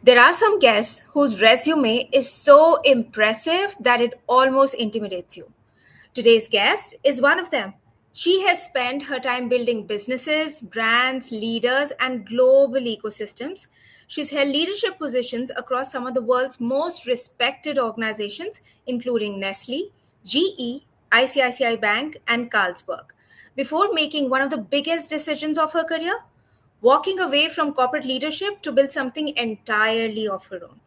There are some guests whose resume is so impressive that it almost intimidates you. Today's guest is one of them. She has spent her time building businesses, brands, leaders, and global ecosystems. She's held leadership positions across some of the world's most respected organizations, including Nestle, GE, ICICI Bank, and Carlsberg. Before making one of the biggest decisions of her career, walking away from corporate leadership to build something entirely of her own.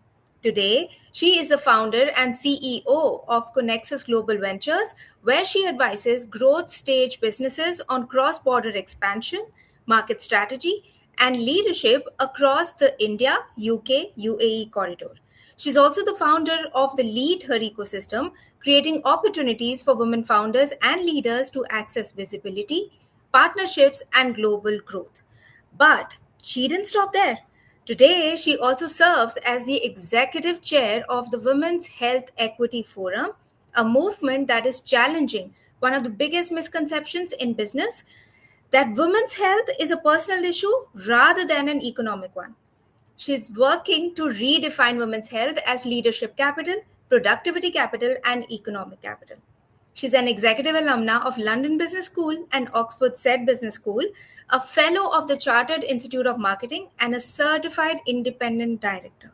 Today, she is the founder and CEO of Connexus Global Ventures, where she advises growth stage businesses on cross border expansion, market strategy, and leadership across the India, UK, UAE corridor. She's also the founder of the Lead Her ecosystem, creating opportunities for women founders and leaders to access visibility, partnerships, and global growth. But she didn't stop there. Today, she also serves as the executive chair of the Women's Health Equity Forum, a movement that is challenging one of the biggest misconceptions in business, that women's health is a personal issue rather than an economic one. She's working to redefine women's health as leadership capital, productivity capital, and economic capital. She's an executive alumna of London Business School and Oxford Said Business School, a fellow of the Chartered Institute of Marketing, and a certified independent director.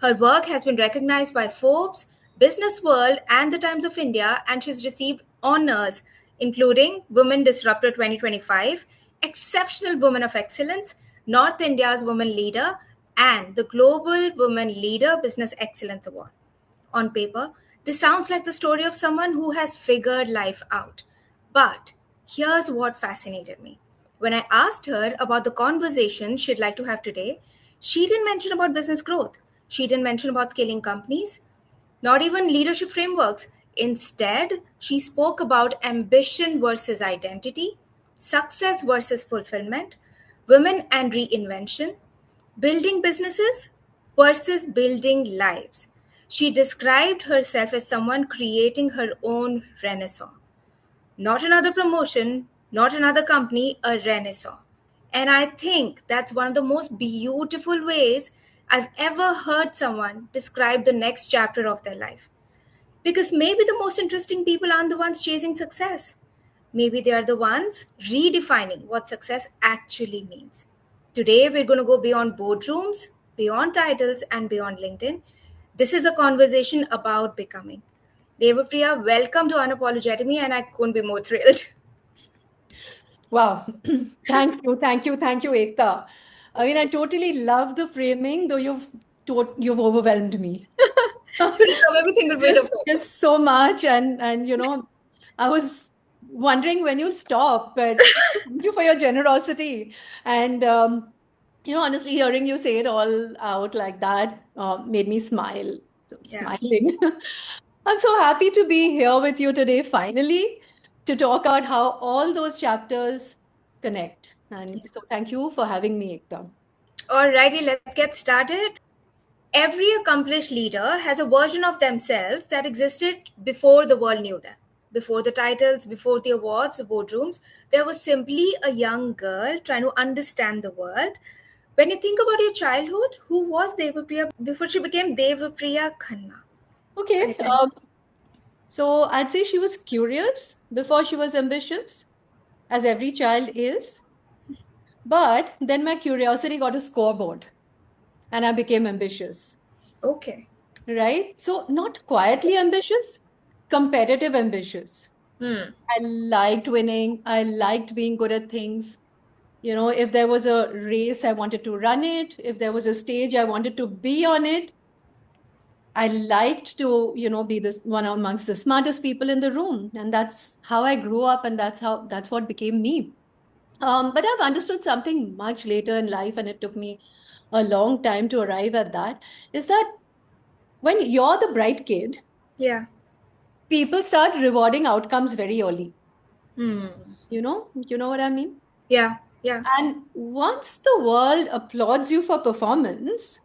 Her work has been recognized by Forbes, Business World, and the Times of India, and she's received honors including Women Disruptor 2025, Exceptional Woman of Excellence, North India's Woman Leader, and the Global Women Leader Business Excellence Award. On paper, this sounds like the story of someone who has figured life out. But here's what fascinated me. When I asked her about the conversation she'd like to have today, she didn't mention about business growth. She didn't mention about scaling companies, not even leadership frameworks. Instead, she spoke about ambition versus identity, success versus fulfillment, women and reinvention, building businesses versus building lives. She described herself as someone creating her own renaissance. Not another promotion, not another company, a renaissance. And I think that's one of the most beautiful ways I've ever heard someone describe the next chapter of their life. Because maybe the most interesting people aren't the ones chasing success. Maybe they are the ones redefining what success actually means. Today, we're going to go beyond boardrooms, beyond titles, and beyond LinkedIn. This is a conversation about becoming. Devapriya, welcome to Unapologetic, and I couldn't be more thrilled. Wow. Thank you, Ekta. I mean, I totally love the framing, though you've overwhelmed me. You deserve every single bit of it. Just so much, and I was wondering when you'll stop, but thank you for your generosity. And honestly, hearing you say it all out like that made me smile. So, Yeah. smiling. I'm so happy to be here with you today, finally, to talk about how all those chapters connect. And so, thank you for having me, Ekta. Alrighty, let's get started. Every accomplished leader has a version of themselves that existed before the world knew them. Before the titles, before the awards, the boardrooms, there was simply a young girl trying to understand the world. When you think about your childhood, who was Devapriya before she became Devapriya Khanna? Okay, I think. so I'd say she was curious before she was ambitious, as every child is. But then my curiosity got a scoreboard and I became ambitious, Okay. right? So, not quietly ambitious, competitive ambitious. Hmm. I liked winning, I liked being good at things. If there was a race, I wanted to run it. If there was a stage, I wanted to be on it. I liked to, be this one amongst the smartest people in the room. And that's how I grew up, and that's what became me. But I've understood something much later in life, and it took me a long time to arrive at that, is that when you're the bright kid, Yeah. people start rewarding outcomes very early. Hmm. You know what I mean? Yeah. Yeah. And once the world applauds you for performance,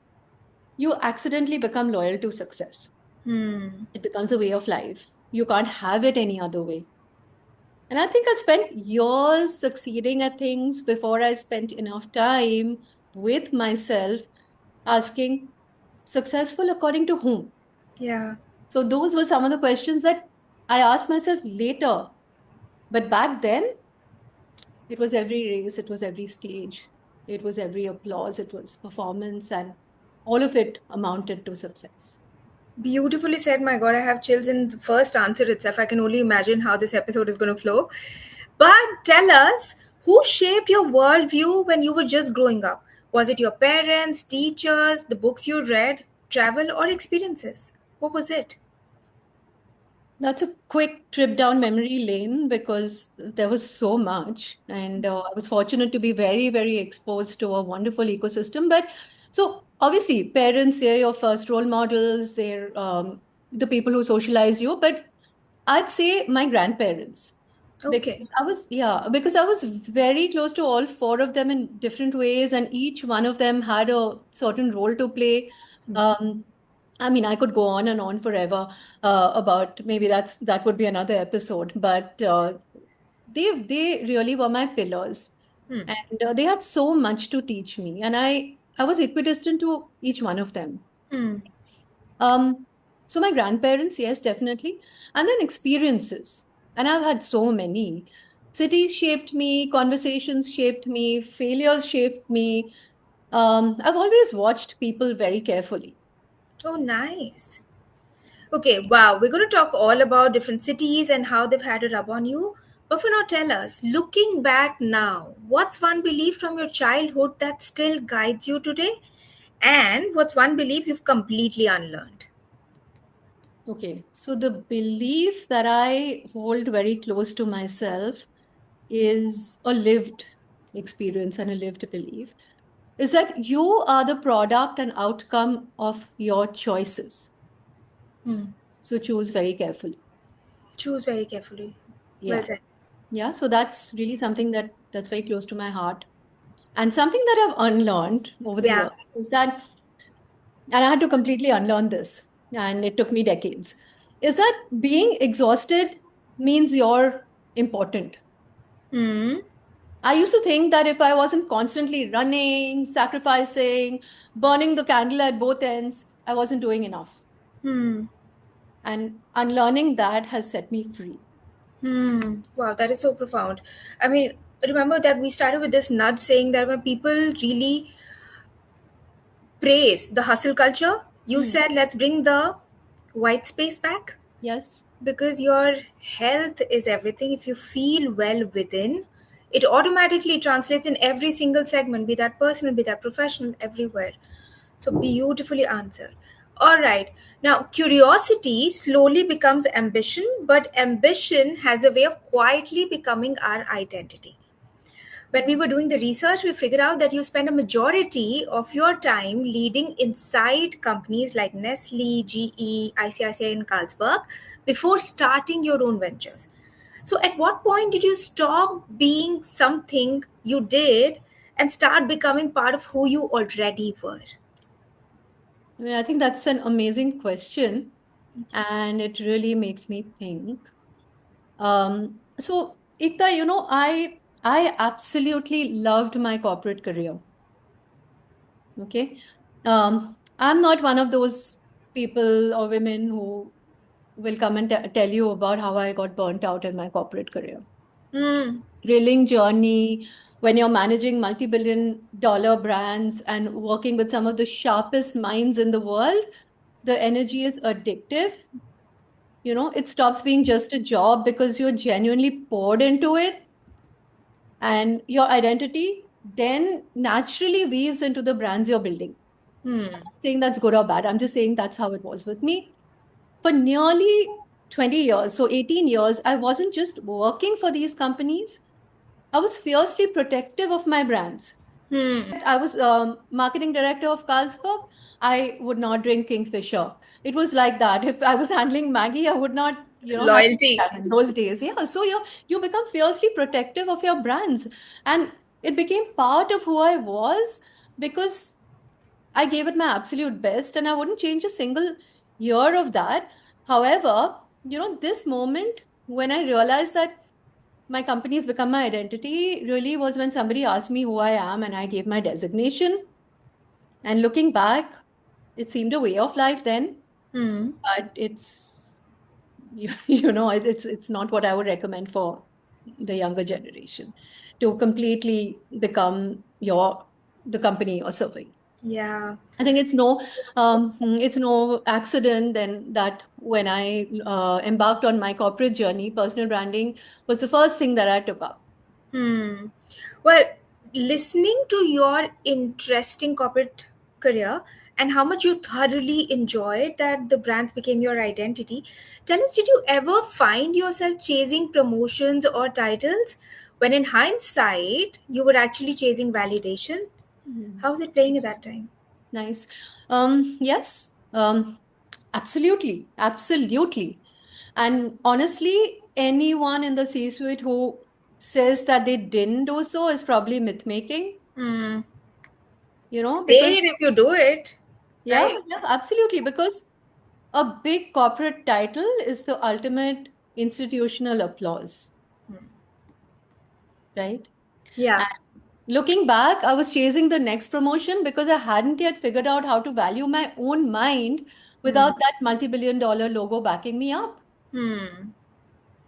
you accidentally become loyal to success. Hmm. It becomes a way of life. You can't have it any other way. And I think I spent years succeeding at things before I spent enough time with myself asking, Successful according to whom? Yeah. So those were some of the questions that I asked myself later. But back then, it was every race, it was every stage, it was every applause, it was performance, and all of it amounted to success. Beautifully said. My God, I have chills in the first answer itself. I can only imagine how this episode is going to flow. But tell us, who shaped your worldview when you were just growing up? Was it your parents, teachers, the books you read, travel, or experiences? What was it? That's a quick trip down memory lane because there was so much. And I was fortunate to be very, very exposed to a wonderful ecosystem. But so obviously, parents, they're your first role models, they're the people who socialize you. But I'd say my grandparents. Okay. Because I was very close to all four of them in different ways, and each one of them had a certain role to play. Um, I mean, I could go on and on forever about maybe that would be another episode, but they really were my pillars, Hmm. and they had so much to teach me, and I was equidistant to each one of them. Hmm. Um, so my grandparents, yes, definitely, and then experiences, and I've had so many. Cities shaped me, conversations shaped me, failures shaped me. I've always watched people very carefully. Oh, nice. Okay, wow. We're going to talk all about different cities and how they've had a rub on you. But for now, tell us, looking back now, what's one belief from your childhood that still guides you today? And what's one belief you've completely unlearned? Okay, so the belief that I hold very close to myself is a lived experience and a lived belief is that you are the product and outcome of your choices. Hmm. So choose very carefully. Choose very carefully. Well Yeah. said. Yeah. So that's really something that's very close to my heart. And something that I've unlearned over the Yeah. years is that, and I had to completely unlearn this, and it took me decades, is that being exhausted means you're important. Hmm. I used to think that if I wasn't constantly running, sacrificing, burning the candle at both ends, I wasn't doing enough. Hmm. And unlearning that has set me free. Hmm. Wow, that is so profound. I mean, remember that we started with this nudge saying that when people really praise the hustle culture, you Hmm. said, let's bring the white space back. Yes. Because your health is everything. If you feel well within, it automatically translates in every single segment, be that personal, be that professional, everywhere. So beautifully answered. All right. Now, curiosity slowly becomes ambition, but ambition has a way of quietly becoming our identity. When we were doing the research, we figured out that you spend a majority of your time leading inside companies like Nestle, GE, ICICI, and Carlsberg before starting your own ventures. So, at what point did you stop being something you did and start becoming part of who you already were? I mean, I think that's an amazing question, and it really makes me think. So, Ikta, I absolutely loved my corporate career. Okay. I'm not one of those people or women who will come and tell you about how I got burnt out in my corporate career. Hmm. Thrilling journey when you're managing multi-billion dollar brands and working with some of the sharpest minds in the world. The energy is addictive. It stops being just a job because you're genuinely poured into it, and your identity then naturally weaves into the brands you're building. Hmm. Saying that's good or bad. I'm just saying that's how it was with me. For nearly 20 years, so 18 years, I wasn't just working for these companies, I was fiercely protective of my brands. Hmm. I was marketing director of Carlsberg. I would not drink Kingfisher. It was like that. If I was handling Maggie, I would not, have Loyalty. that in those days. Yeah. So you become fiercely protective of your brands. And it became part of who I was because I gave it my absolute best and I wouldn't change a single year of that. However, this moment when I realized that my company has become my identity really was when somebody asked me who I am and I gave my designation. And looking back, it seemed a way of life then, Hmm. but it's you know, it's not what I would recommend for the younger generation to completely become the company you're serving. Yeah. I think it's no accident then that when I embarked on my corporate journey, personal branding was the first thing that I took up. Hmm. Well, listening to your interesting corporate career and how much you thoroughly enjoyed that the brands became your identity, tell us, did you ever find yourself chasing promotions or titles when in hindsight you were actually chasing validation? Mm. How was it playing at Nice. that time? Nice. Yes. Absolutely. Absolutely. And honestly, anyone in the C-suite who says that they didn't do so is probably myth making, Hmm. Say because it if you do it, yeah, right? yeah, absolutely. Because a big corporate title is the ultimate institutional applause, right? Yeah. And looking back, I was chasing the next promotion because I hadn't yet figured out how to value my own mind Hmm. without that multi-billion-dollar logo backing me up. Hmm.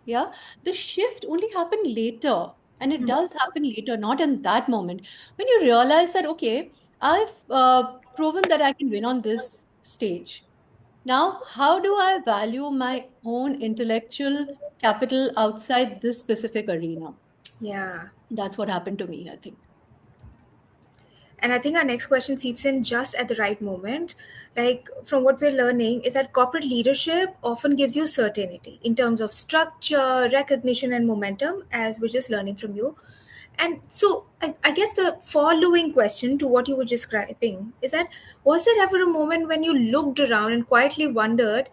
Yeah, the shift only happened later, and it does happen later, not in that moment. When you realize that, okay, I've proven that I can win on this stage. Now, how do I value my own intellectual capital outside this specific arena? Yeah. That's what happened to me, I think. And I think our next question seeps in just at the right moment. Like, from what we're learning, is that corporate leadership often gives you certainty in terms of structure, recognition, and momentum, as we're just learning from you. And so, I guess the following question to what you were describing is that, was there ever a moment when you looked around and quietly wondered,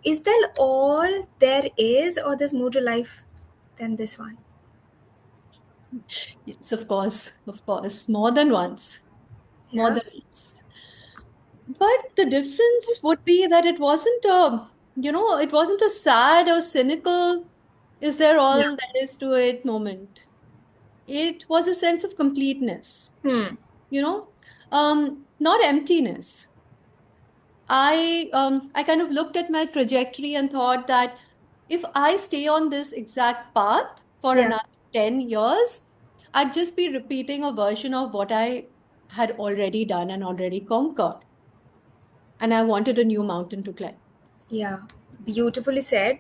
is that all there is, or there's more to life than this one? Yes, of course, more than once, more Yeah. than once. But the difference would be that it wasn't a sad or cynical, is there Yeah. all there is to it moment. It was a sense of completeness, Hmm. you know, not emptiness. I kind of looked at my trajectory and thought that if I stay on this exact path for Yeah. another 10 years, I'd just be repeating a version of what I had already done and already conquered. And I wanted a new mountain to climb. Yeah, beautifully said.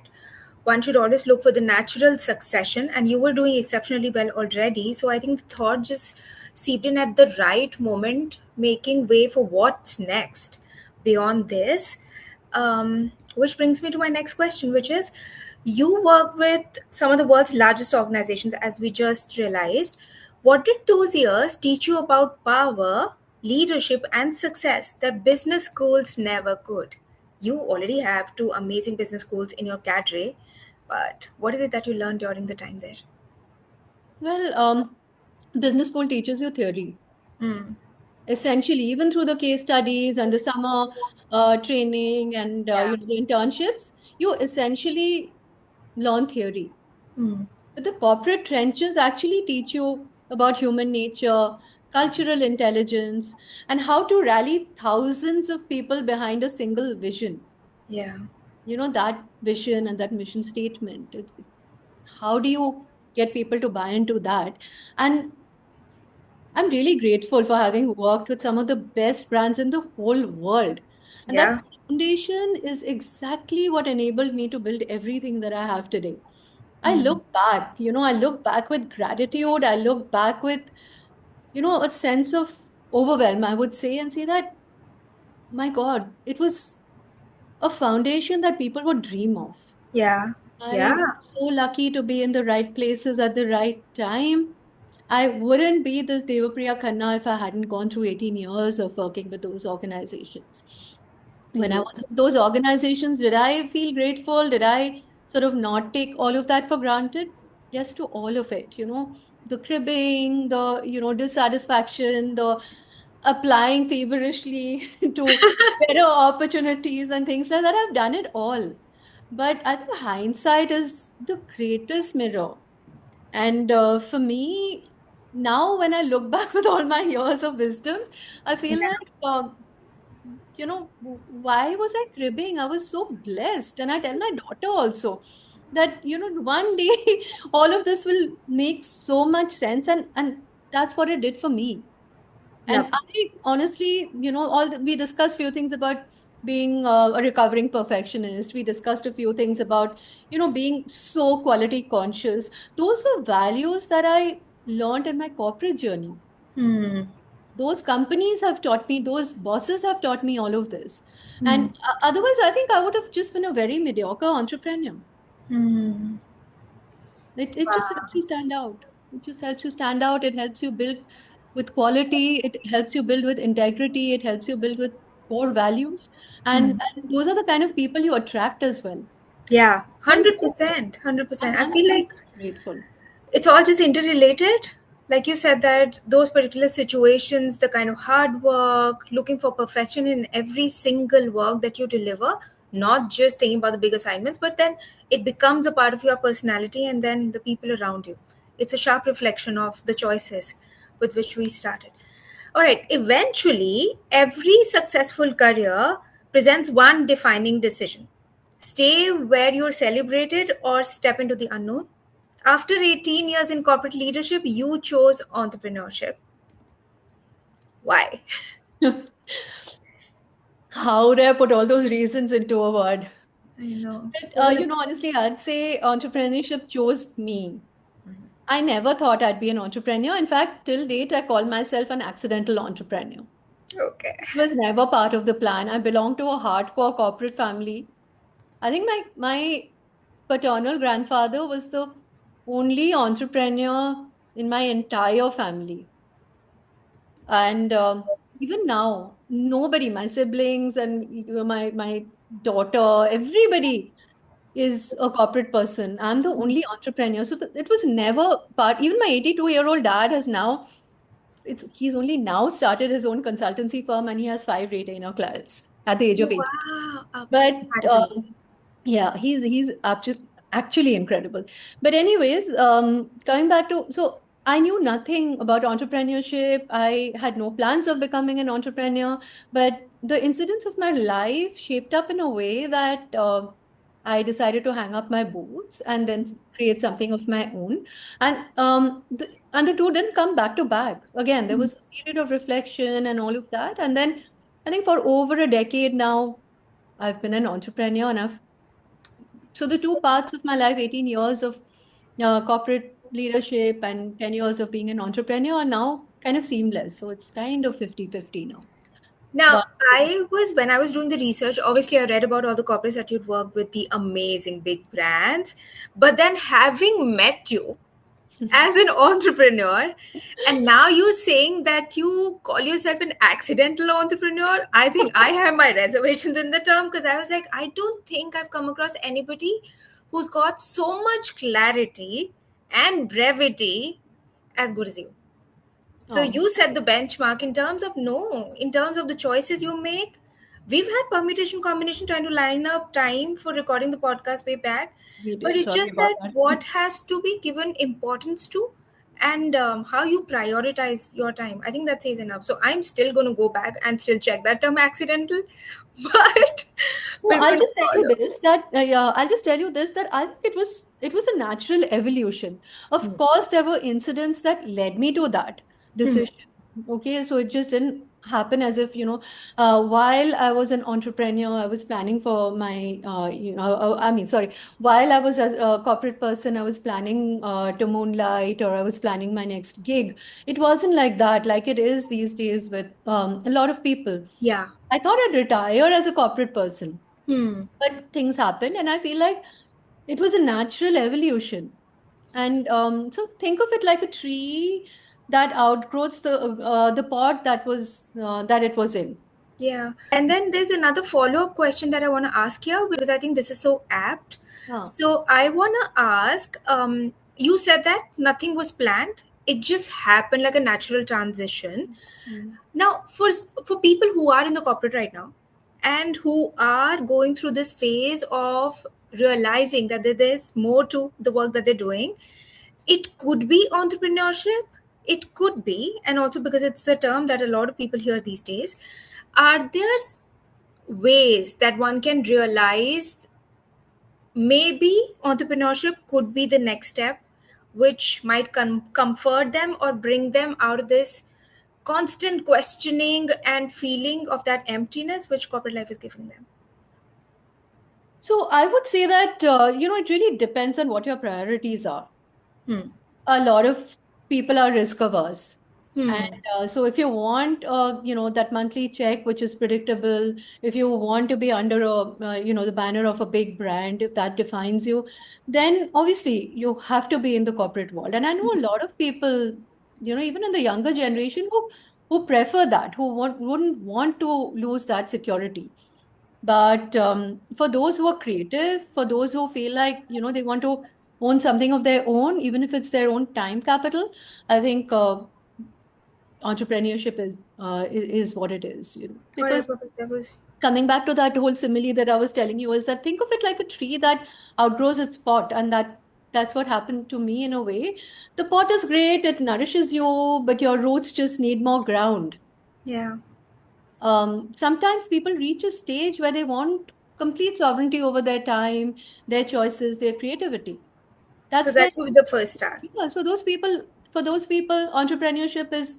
One should always look for the natural succession, and you were doing exceptionally well already. So I think the thought just seeped in at the right moment, making way for what's next beyond this. Which brings me to my next question, which is, you work with some of the world's largest organizations, as we just realized. What did those years teach you about power, leadership, and success that business schools never could? You already have two amazing business schools in your cadre, but what is it that you learned during the time there? Well, business school teaches you theory. Hmm. Essentially, even through the case studies and the summer training and Yeah. the internships, you essentially learn theory. Hmm. But the corporate trenches actually teach you about human nature, cultural intelligence, and how to rally thousands of people behind a single vision. Yeah. That vision and that mission statement. How do you get people to buy into that? And I'm really grateful for having worked with some of the best brands in the whole world. And that Yeah. foundation is exactly what enabled me to build everything that I have today. Hmm. I look back with gratitude. I look back with, a sense of overwhelm, I would say, and say that, my God, it was a foundation that people would dream of. Yeah. I Yeah. was so lucky to be in the right places at the right time. I wouldn't be this Devapriya Khanna if I hadn't gone through 18 years of working with those organizations. When I was Beautiful. in those organizations, did I feel grateful? Did I sort of not take all of that for granted? Yes, to all of it, the cribbing, the, dissatisfaction, the applying feverishly to better opportunities and things like that. I've done it all. But I think hindsight is the greatest mirror. And for me, now when I look back with all my years of wisdom, I feel like, why was I cribbing? I was so blessed. And I tell my daughter also that, one day all of this will make so much sense. And that's what it did for me. And Love. I honestly, we discussed few things about being a recovering perfectionist. We discussed a few things about, being so quality conscious. Those were values that I learned in my corporate journey. Hmm. Those companies have taught me, those bosses have taught me all of this. And Hmm. otherwise, I think I would have just been a very mediocre entrepreneur. Hmm. It just helps Wow. you stand out. It just helps you stand out. It helps you build with quality. It helps you build with integrity. It helps you build with core values. Hmm. And those are the kind of people you attract as well. Yeah, So I'm 100%. 100%. I feel I'm like grateful. it's all just interrelated. Like you said, that those particular situations, the kind of hard work, looking for perfection in every single work that you deliver, not just thinking about the big assignments, but then it becomes a part of your personality and then the people around you. It's a sharp reflection of the choices with which we started. All right, eventually, every successful career presents one defining decision: stay where you're celebrated or step into the unknown. After 18 years in corporate leadership, you chose entrepreneurship. Why? How do I put all those reasons into a word? I know. But, honestly, I'd say entrepreneurship chose me. I never thought I'd be an entrepreneur. In fact, till date, I call myself an accidental entrepreneur. Okay. It was never part of the plan. I belong to a hardcore corporate family. I think my paternal grandfather was the only entrepreneur in my entire family. And even now, nobody, my siblings and my daughter, everybody is a corporate person. I'm the only entrepreneur. So it was never part. Even my 82-year-old dad has now, he's only now started his own consultancy firm and he has 5 retainer clients at the age of 80. Wow. But That is amazing. yeah, he's actually incredible. But anyways, coming back to, so I knew nothing about entrepreneurship. I had no plans of becoming an entrepreneur, but the incidents of my life shaped up in a way that I decided to hang up my boots and then create something of my own. And the two didn't come back to back. Again, there was a period of reflection and all of that. And then I think for over a decade now, I've been an entrepreneur and so the two parts of my life, 18 years of corporate leadership and 10 years of being an entrepreneur are now kind of seamless. So it's kind of 50-50 now. Now, But when I was doing the research, obviously I read about all the corporates that you'd worked with, the amazing big brands. But then having met you as an entrepreneur, and now you saying that you call yourself an accidental entrepreneur, I think I have my reservations in the term, because I was like, I don't think I've come across anybody who's got so much clarity and brevity as good as you. So oh, you set the benchmark in terms of, no, in terms of the choices you make. We've had permutation combination trying to line up time for recording the podcast way back, we but did. it's Sorry just about that that. what has to be given importance to, and how you prioritize your time. I think that says enough. So I'm still going to go back and still check that term accidental, but No, we're I'll going to just tell you follow. this that yeah, I'll just tell you this that I think it was a natural evolution. Of course, there were incidents that led me to that Hmm. decision. Okay, so it just didn't happen as if while I was an entrepreneur, I was planning for my I mean, sorry, while I was as a corporate person, I was planning to moonlight or I was planning my next gig. It wasn't like that, like it is these days with a lot of people. Yeah. I thought I'd retire as a corporate person, Hmm. but things happened, and I feel like it was a natural evolution. And so think of it like a tree that outgrows the pod that it was in. Yeah. And then there's another follow up question that I want to ask here, because I think this is so apt. Ah, So I want to ask, you said that nothing was planned, it just happened like a natural transition. mm, Now, for people who are in the corporate right now and who are going through this phase of realizing that there's more to the work that they're doing, it could be entrepreneurship, it could be, and also because it's the term that a lot of people hear these days. Are there ways that one can realize maybe entrepreneurship could be the next step, which might comfort them or bring them out of this constant questioning and feeling of that emptiness which corporate life is giving them? So I would say that, it really depends on what your priorities are. Hmm. A lot of people are risk averse. And Hmm. so if you want, that monthly check, which is predictable, if you want to be under the banner of a big brand, if that defines you, then obviously you have to be in the corporate world. And I know a lot of people, even in the younger generation who prefer that, wouldn't want to lose that security. But for those who are creative, for those who feel like, they want to own something of their own, even if it's their own time capital, I think entrepreneurship is what it is. All right, Because perfect. That was. coming back to that whole simile that I was telling you, is that think of it like a tree that outgrows its pot, and that's what happened to me in a way. The pot is great, it nourishes you, but your roots just need more ground. Yeah. Sometimes people reach a stage where they want complete sovereignty over their time, their choices, their creativity. So That's that when, would be the first start. yeah, for those people, entrepreneurship is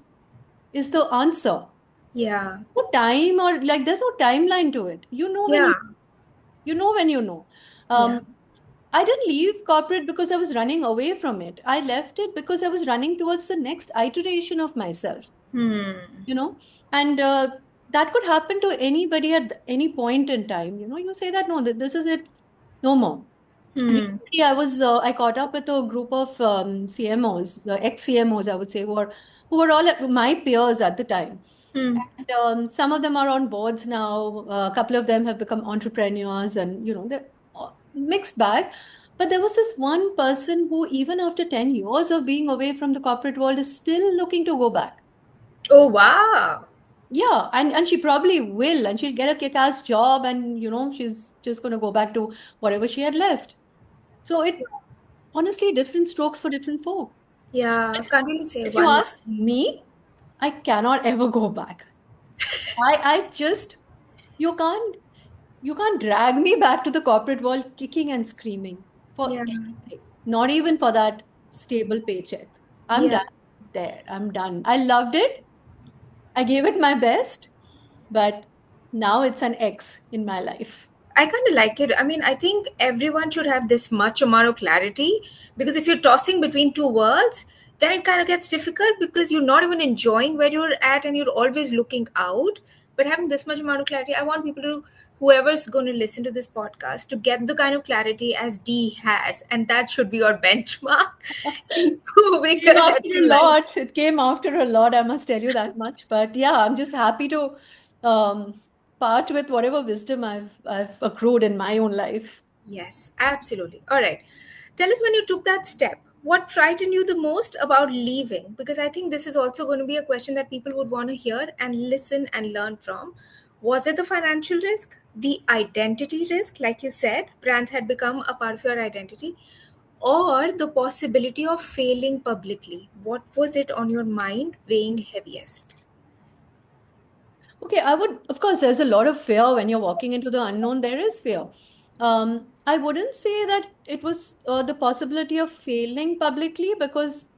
the answer. Yeah. No time, or like there's no timeline to it. Yeah. You know when you know. Yeah. Um, I didn't leave corporate because I was running away from it. I left it because I was running towards the next iteration of myself. Hmm. you know and that could happen to anybody at any point in time. You say that, no, that this is it, no more. Hmm. Recently I caught up with a group of CMOs, the ex CMOs, I would say, who were all my peers at the time. Hmm. And some of them are on boards now. A couple of them have become entrepreneurs, and they're mixed bag. But there was this one person who, even after 10 years of being away from the corporate world, is still looking to go back. Oh, wow. Yeah, and she probably will, and she'll get a kick-ass job, and she's just going to go back to whatever she had left. So it honestly, different strokes for different folk. Yeah. Can't really say If you one. ask me, I cannot ever go back. I just you can't you can't drag me back to the corporate world kicking and screaming for Yeah. anything. Not even for that stable paycheck. I'm Yeah. done there. I'm done. I loved it. I gave it my best, but now it's an X in my life. I kind of like it. I mean, I think everyone should have this much amount of clarity, because if you're tossing between two worlds, then it kind of gets difficult because you're not even enjoying where you're at and you're always looking out. But having this much amount of clarity, I want people to, whoever's going to listen to this podcast, to get the kind of clarity as D has. And that should be your benchmark in moving Came ahead after a in life. lot. It came after a lot, I must tell you that much. But yeah, I'm just happy to part with whatever wisdom I've accrued in my own life. Yes, absolutely. All right. Tell us when you took that step. What frightened you the most about leaving? Because I think this is also going to be a question that people would want to hear and listen and learn from. Was it the financial risk, the identity risk, like you said, brands had become a part of your identity, or the possibility of failing publicly? What was it on your mind weighing heaviest? Okay, I would, of course, there's a lot of fear when you're walking into the unknown. There is fear. I wouldn't say that it was the possibility of failing publicly, because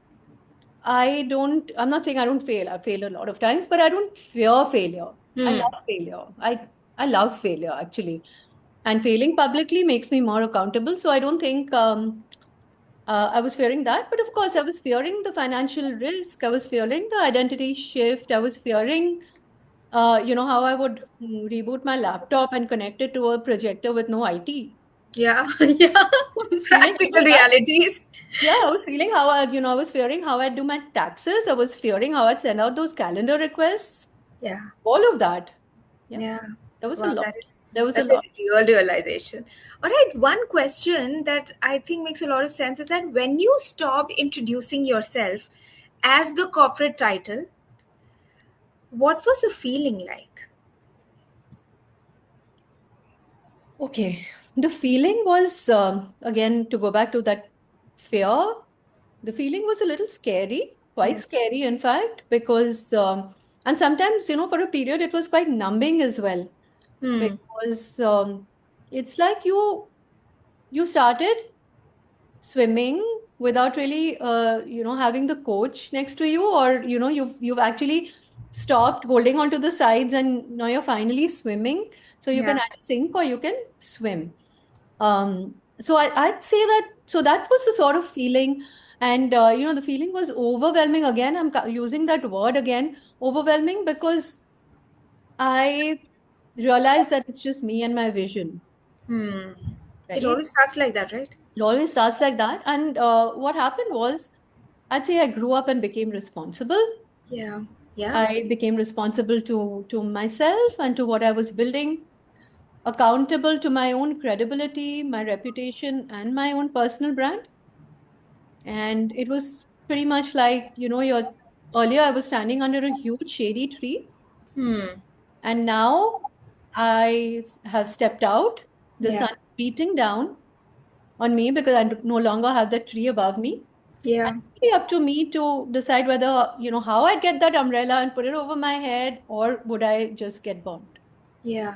I'm not saying I don't fail. I failed a lot of times, but I don't fear failure. I Hmm. love failure. I love failure, actually. And failing publicly makes me more accountable. So I don't think I was fearing that. But of course, I was fearing the financial risk. I was fearing the identity shift. I was fearing, how I would reboot my laptop and connect it to a projector with no IT. Yeah, yeah. I was feeling Practical all that. realities. Yeah, I was feeling I was fearing how I'd do my taxes. I was fearing how I'd send out those calendar requests. Yeah. All of that. Yeah, Yeah. there was a Wow, lot. that is There was a that's a lot. real realization. All right, one question that I think makes a lot of sense is that when you stopped introducing yourself as the corporate title, what was the feeling like? Okay. The feeling was, again, to go back to that fear, the feeling was a little scary, quite Yeah. scary, in fact, because, and sometimes, for a period, it was quite numbing as well. Hmm. because it's like you started swimming without really having the coach next to you, or you've actually stopped holding onto the sides and now you're finally swimming, so you can Yeah. either sink or you can swim. So I'd say that, so that was the sort of feeling. And the feeling was overwhelming. Again, I'm using that word again, overwhelming, because I realized that it's just me and my vision, Hmm. It right? always starts like that, right? It always starts like that. And what happened was, I'd say I grew up and became responsible. Yeah. Yeah. I became responsible to myself and to what I was building, accountable to my own credibility, my reputation, and my own personal brand. And it was pretty much like, your earlier I was standing under a huge shady tree, Hmm. and now have stepped out. The Yeah. sun is beating down on me because I no longer have that tree above me. Yeah. And it's really up to me to decide whether, how I'd get that umbrella and put it over my head, or would I just get burnt. Yeah.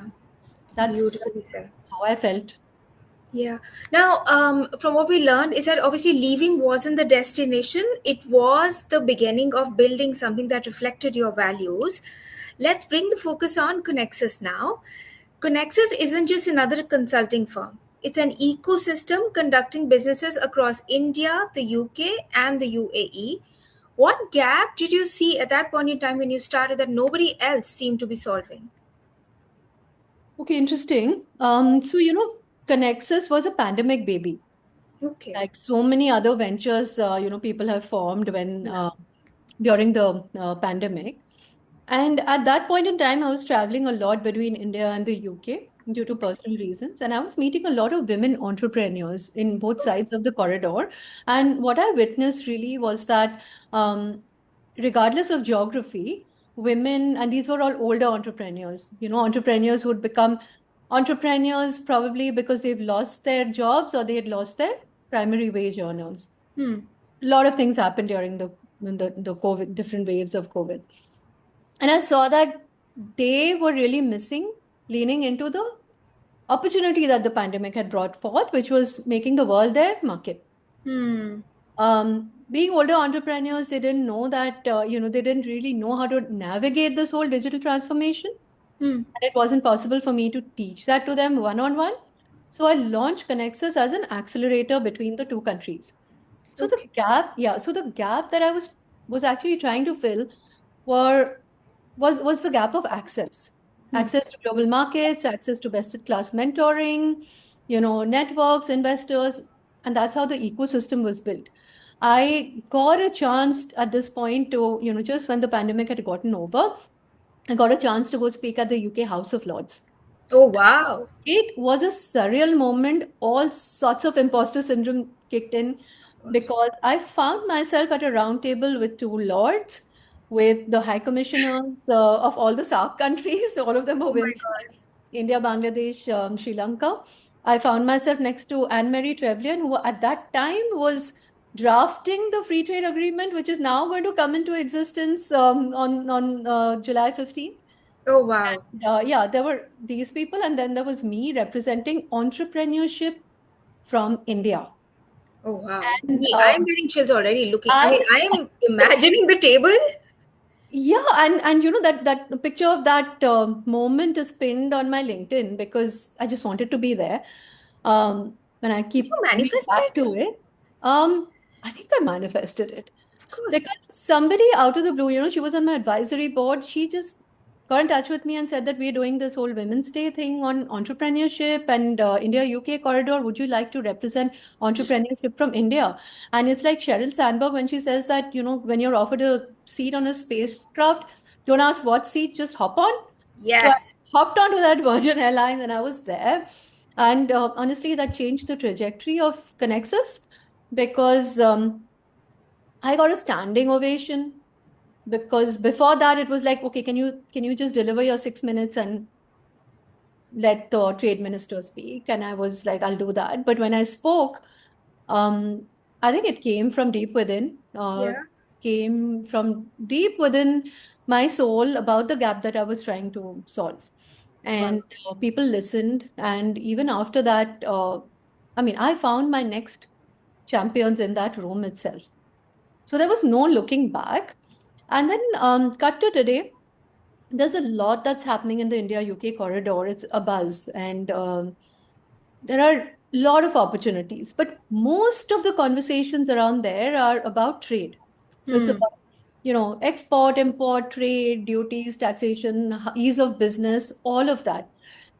That's Beautifully said. how I felt. Yeah. Now, from what we learned is that obviously leaving wasn't the destination. It was the beginning of building something that reflected your values. Let's bring the focus on Connexus now. Connexus isn't just another consulting firm. It's an ecosystem conducting businesses across India, the UK, and the UAE. What gap did you see at that point in time when you started that nobody else seemed to be solving? Okay, interesting. So, Connexus was a pandemic baby. Okay. Like so many other ventures, people have formed when Yeah. during the pandemic. And at that point in time, I was traveling a lot between India and the UK due to Okay. personal reasons. And I was meeting a lot of women entrepreneurs in both sides of the corridor. And what I witnessed really was that, regardless of geography, women, and these were all older entrepreneurs, entrepreneurs who would become entrepreneurs probably because they've lost their jobs or they had lost their primary wage earners. Hmm. A lot of things happened during the COVID, different waves of COVID. And I saw that they were really missing leaning into the opportunity that the pandemic had brought forth, which was making the world their market. Hmm. Being older entrepreneurs, they didn't know that, they didn't really know how to navigate this whole digital transformation. Hmm. And it wasn't possible for me to teach that to them one on one. So I launched Connexus as an accelerator between the two countries. So the Okay. gap, yeah, so the gap that I was actually trying to fill were was the gap of access. Hmm. Access to global markets, access to best in class mentoring, networks, investors, and that's how the ecosystem was built. I got a chance at this point to, just when the pandemic had gotten over, I got a chance to go speak at the UK House of Lords. Oh, wow. It was a surreal moment. All sorts of imposter syndrome kicked in Of course. because I found myself at a round table with two lords, with the high commissioners of all the SAARC countries. All of them were Oh my women: God. India, Bangladesh, Sri Lanka. I found myself next to Anne-Marie Trevelyan, who at that time was drafting the free trade agreement, which is now going to come into existence on July 15th. Oh, wow. Yeah, there were these people, and then there was me representing entrepreneurship from India. Oh, wow. And See, I am getting chills already looking. I mean, I, I am imagining the table. yeah, and that picture of that moment is pinned on my LinkedIn because I just wanted to be there. And I Did you keep coming manifest back it? to it. I think I manifested it. Of course. Because somebody out of the blue, she was on my advisory board. She just got in touch with me and said that we're doing this whole Women's Day thing on entrepreneurship and India UK corridor. Would you like to represent entrepreneurship from India? And it's like Sheryl Sandberg when she says that, when you're offered a seat on a spacecraft, don't ask what seat, just hop on. So I Yes. hopped onto that Virgin Airlines and I was there. And honestly, that changed the trajectory of Connexus because I got a standing ovation, because before that it was like, okay, can you just deliver your 6 minutes and let the trade minister speak? And I was like, I'll do that. But when I spoke, um, I think it came from deep within, Yeah. came from deep within my soul about the gap that I was trying to solve. and people listened. And even after that, I mean, I found my next champions in that room itself. So there was no looking back. And then cut to today, there's a lot that's happening in the India UK corridor. It's a buzz, and there are a lot of opportunities. But most of the conversations around there are about trade. So it's Hmm. about, export, import, trade, duties, taxation, ease of business, all of that.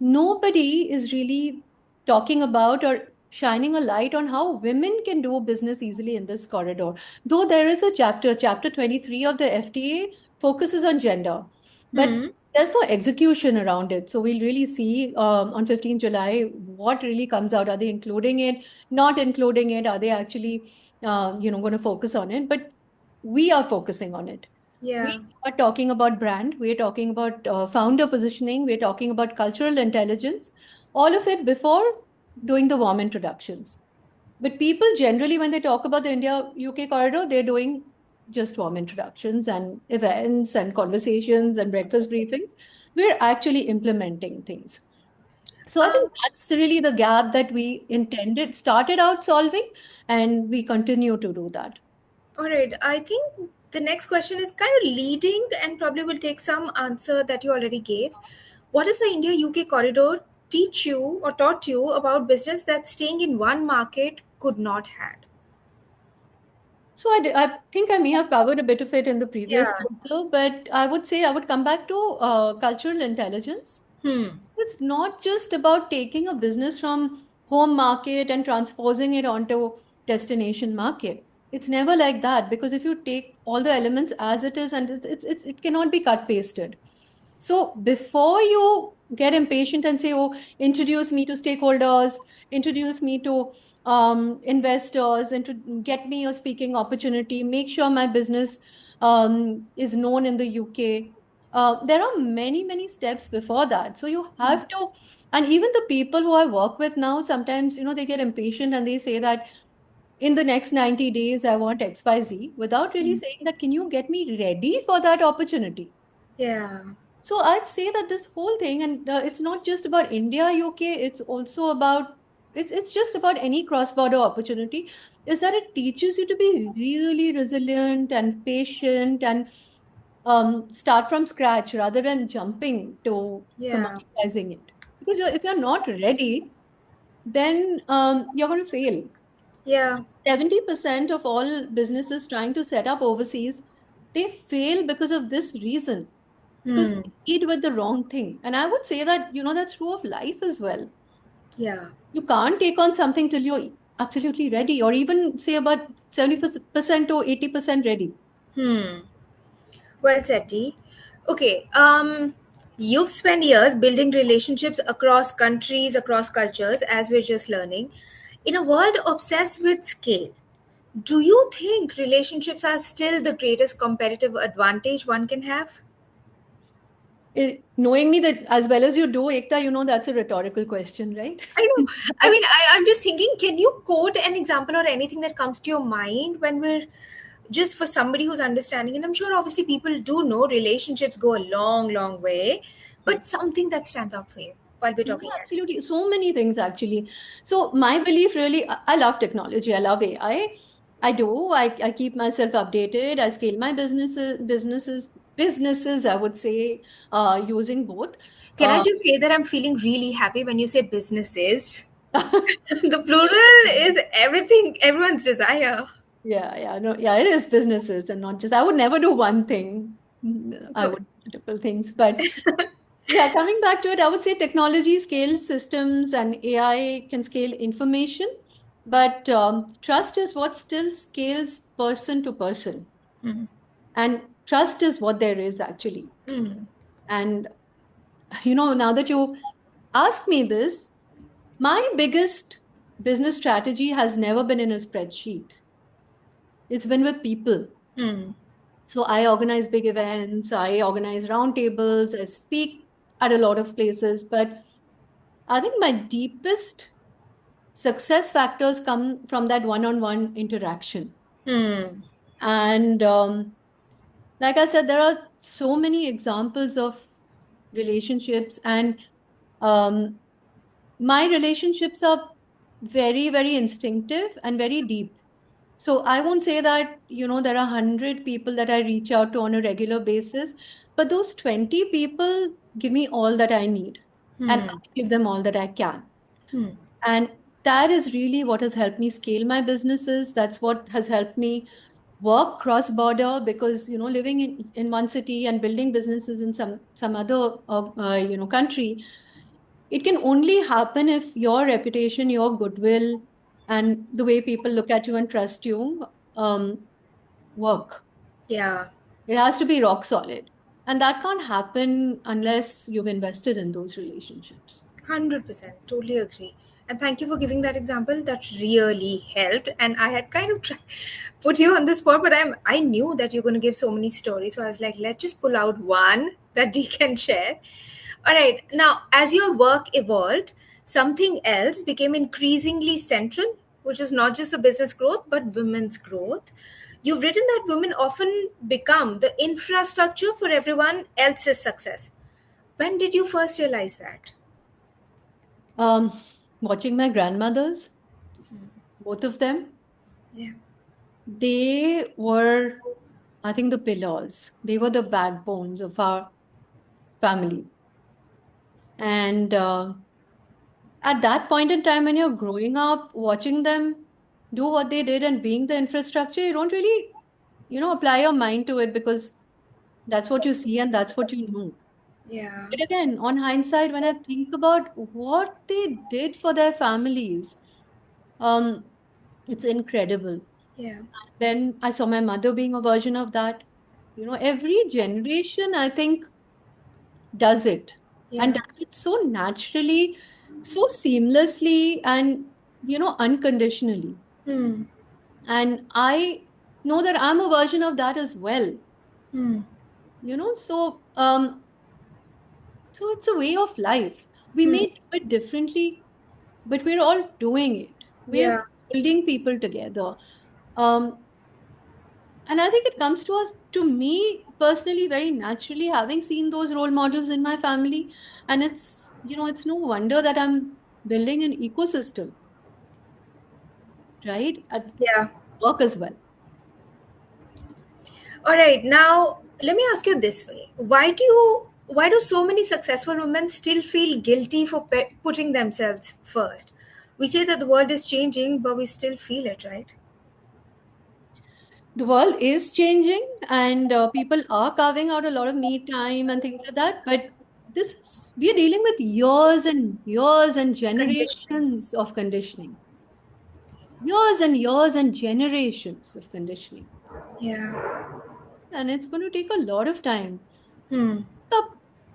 Nobody is really talking about or shining a light on how women can do business easily in this corridor. Though there is a chapter 23 of the FTA focuses on gender, but Hmm. there's no execution around it. So we'll really see on 15th July what really comes out. Are they including it? Not including it? Are they actually, going to focus on it? But we are focusing on it. We Yeah. are talking about brand, we are talking about founder positioning, we're talking about cultural intelligence, all of it before doing the warm introductions. But people generally, when they talk about the India UK corridor, they're doing just warm introductions and events and conversations and breakfast briefings. We're actually implementing things. So I think Um, that's really the gap that we started out solving, and we continue to do that. all right. I think the next question is kind of leading and probably will take some answer that you already gave. What does the India UK corridor teach you or taught you about business that staying in one market could not had? So I think I may have covered a bit of it in the previous Yeah. answer, but I would say I would come back to cultural intelligence. Hmm. It's not just about taking a business from home market and transposing it onto destination market. It's never like that, because if you take all the elements as it is, and it cannot be cut pasted. So before you get impatient and say, oh, introduce me to stakeholders, introduce me to investors, and to get me a speaking opportunity, make sure my business is known in the UK. There are many, many steps before that. So you have to, and even the people who I work with now, sometimes, they get impatient and they say that in the next 90 days, I want XYZ, without really saying that, can you get me ready for that opportunity? Yeah. So I'd say that this whole thing, and it's not just about India, UK, it's also about, it's just about any cross-border opportunity, is that it teaches you to be really resilient and patient, and start from scratch rather than jumping to Yeah. commoditizing it. Because if you're not ready, then you're going to fail. Yeah. 70% of all businesses trying to set up overseas, they fail because of this reason, because Hmm. they lead with the wrong thing. And I would say that, that's true of life as well. Yeah. You can't take on something till you're absolutely ready, or even say about 70% to 80% ready. Hmm. Well said, T. Okay. You've spent years building relationships across countries, across cultures, as we're just learning. In a world obsessed with scale, do you think relationships are still the greatest competitive advantage one can have? Knowing me that as well as you do, Ekta, that's a rhetorical question, right? I know. I mean, I'm just thinking, can you quote an example or anything that comes to your mind when we're just for somebody who's understanding? And I'm sure obviously people do know relationships go a long, long way, but something that stands out for you while we're Yeah, talking here. absolutely. So many things actually. So my belief really, I love technology. I love AI. I do. I keep myself updated. I scale my businesses, I would say, using both. Can I Uh, just say that I'm feeling really happy when you say businesses? The plural is everything, everyone's desire. yeah, no, yeah, it is businesses and not just, I would never do one thing. I would Good. do multiple things. But yeah, coming back to it, I would say technology scales systems and AI can scale information, but trust is what still scales person to person. Hmm. And trust is what there is actually. Hmm. And, now that you ask me this, my biggest business strategy has never been in a spreadsheet. It's been with people. Hmm. So I organize big events, I organize roundtables, I speak at a lot of places. But I think my deepest success factors come from that one on one interaction. Hmm. And like I said, there are so many examples of relationships, and um, my relationships are very, very instinctive and very deep. So I won't say that, there are 100 people that I reach out to on a regular basis, but those 20 people give me all that I need, and I give them all that I can. And that is really what has helped me scale my businesses. That's what has helped me work cross border, because, living in one city and building businesses in some other, country, it can only happen if your reputation, your goodwill, and the way people look at you and trust you work. Yeah. It has to be rock solid. And that can't happen unless you've invested in those relationships. 100%. Totally agree. And thank you for giving that example. That really helped. And I had kind of put you on the spot, but I knew that you're going to give so many stories. So I was like, let's just pull out one that we can share. All right. Now, as your work evolved, something else became increasingly central, which is not just the business growth, but women's growth. You've written that women often become the infrastructure for everyone else's success. When did you first realize that? Um, Watching my grandmothers, both of them, Yeah. they were, I think, the pillars. They were the backbones of our family. And at that point in time, when you're growing up, watching them do what they did and being the infrastructure, you don't really, apply your mind to it, because that's what you see and that's what you know. Yeah. But again, on hindsight, when I think about what they did for their families, um, it's incredible. Yeah. Then I saw my mother being a version of that. Every generation, I think, does it, and Yeah. does it so naturally, so seamlessly, and, unconditionally. Hmm. And I know that I'm a version of that as well. Hmm. So it's a way of life. We Hmm. may do it differently, but we're all doing it. We're Yeah. building people together. Um, and I think it comes to us, to me personally, very naturally, having seen those role models in my family. And it's no wonder that I'm building an ecosystem, right? At Yeah. work as well. All right. Now, let me ask you this way: why do so many successful women still feel guilty for putting themselves first? We say that the world is changing, but we still feel it, right? The world is changing, and people are carving out a lot of me time and things like that. But we are dealing with years and years and Conditioning. generations of conditioning. Years and years and generations of conditioning. Yeah. And it's going to take a lot of time. Hmm.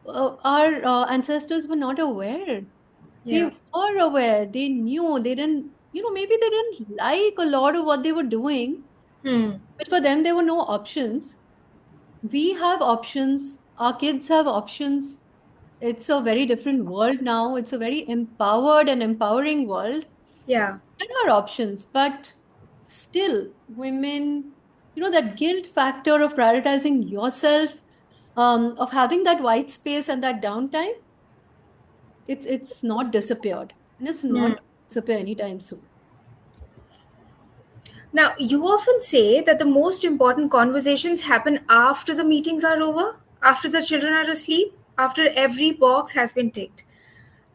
Our ancestors were not aware. They Yeah. were aware. They knew. They didn't, maybe they didn't like a lot of what they were doing. Hmm. But for them, there were no options. We have options. Our kids have options. It's a very different world now. It's a very empowered and empowering world. Yeah. There are options, but still, women, that guilt factor of prioritizing yourself, of having that white space and that downtime, it's not disappeared, and it's not Hmm. going to disappear anytime soon. Now, you often say that the most important conversations happen after the meetings are over, after the children are asleep, after every box has been ticked.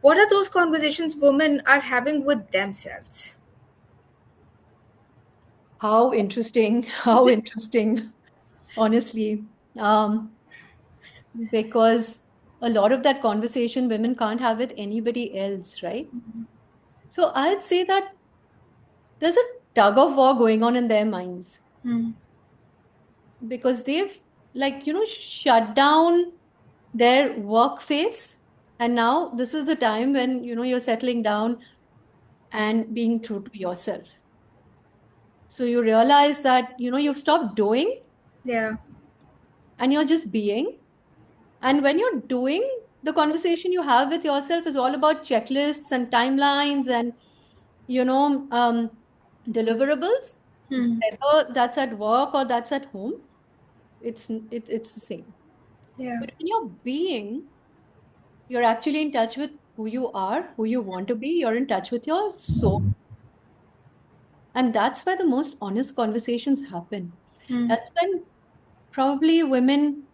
What are those conversations women are having with themselves? How interesting! How interesting! Honestly, um, because a lot of that conversation women can't have with anybody else, right? So I'd say that there's a tug of war going on in their minds, Hmm. because they've, like, shut down their work phase, and now this is the time when, you're settling down and being true to yourself. So you realize that, you've stopped doing Yeah. and you're just being. And when you're doing, the conversation you have with yourself is all about checklists and timelines and, you know um, deliverables, Hmm. whether that's at work or that's at home. It's the same. Yeah. But when you're being, You're actually in touch with who you are, who you want to be. You're in touch with your soul. And that's where the most honest conversations happen. Hmm. That's when probably women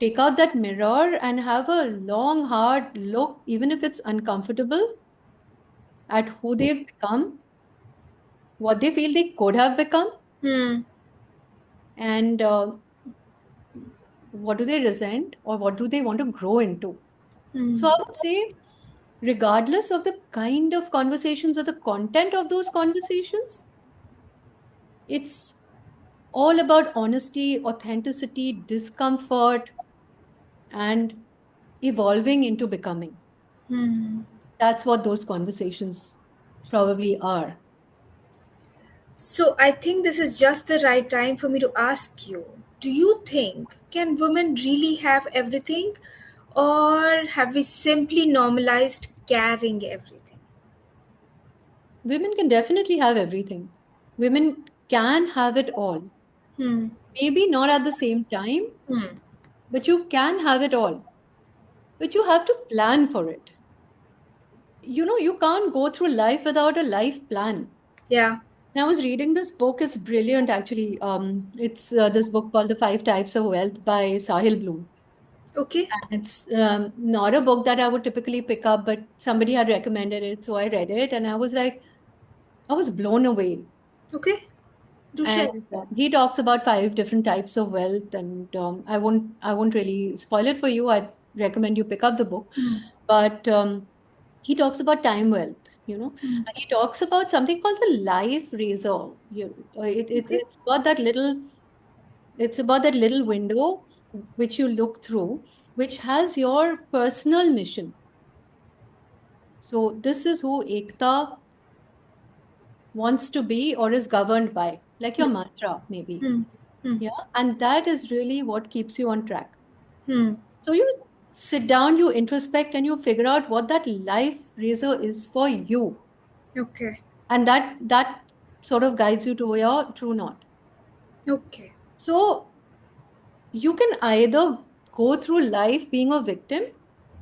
take out that mirror and have a long, hard look, even if it's uncomfortable, at who they've become, what they feel they could have become, Hmm. and what do they resent or what do they want to grow into. So I Hmm. would say, regardless of the kind of conversations or the content of those conversations, it's all about honesty, authenticity, discomfort, and evolving into becoming. Hmm. That's what those conversations probably are. So I think this is just the right time for me to ask you, do you think can women really have everything, or have we simply normalized carrying everything? Women can definitely have everything. Women can have it all. Hmm. Maybe not at the same time, Hmm. but you can have it all. But you have to plan for it. You can't go through life without a life plan. Yeah. And I was reading this book. It's brilliant, actually. It's this book called The Five Types of Wealth by Sahil Bloom. Okay. And it's not a book that I would typically pick up, but somebody had recommended it. So I read it and I was like, I was blown away. Okay. Do And share. he talks about five different types of wealth. And I won't really spoil it for you. I'd recommend you pick up the book. Hmm. But he talks about time wealth, Hmm. and he talks about something called the life razor. Okay. It's about that little window which you look through, which has your personal mission. So this is who Ekta wants to be or is governed by, like your mantra, maybe. Hmm. Hmm. Yeah. And that is really what keeps you on track. Hmm. So you sit down, you introspect, and you figure out what that life razor is for you. Okay. And that sort of guides you to your true north. Okay. So you can either go through life being a victim,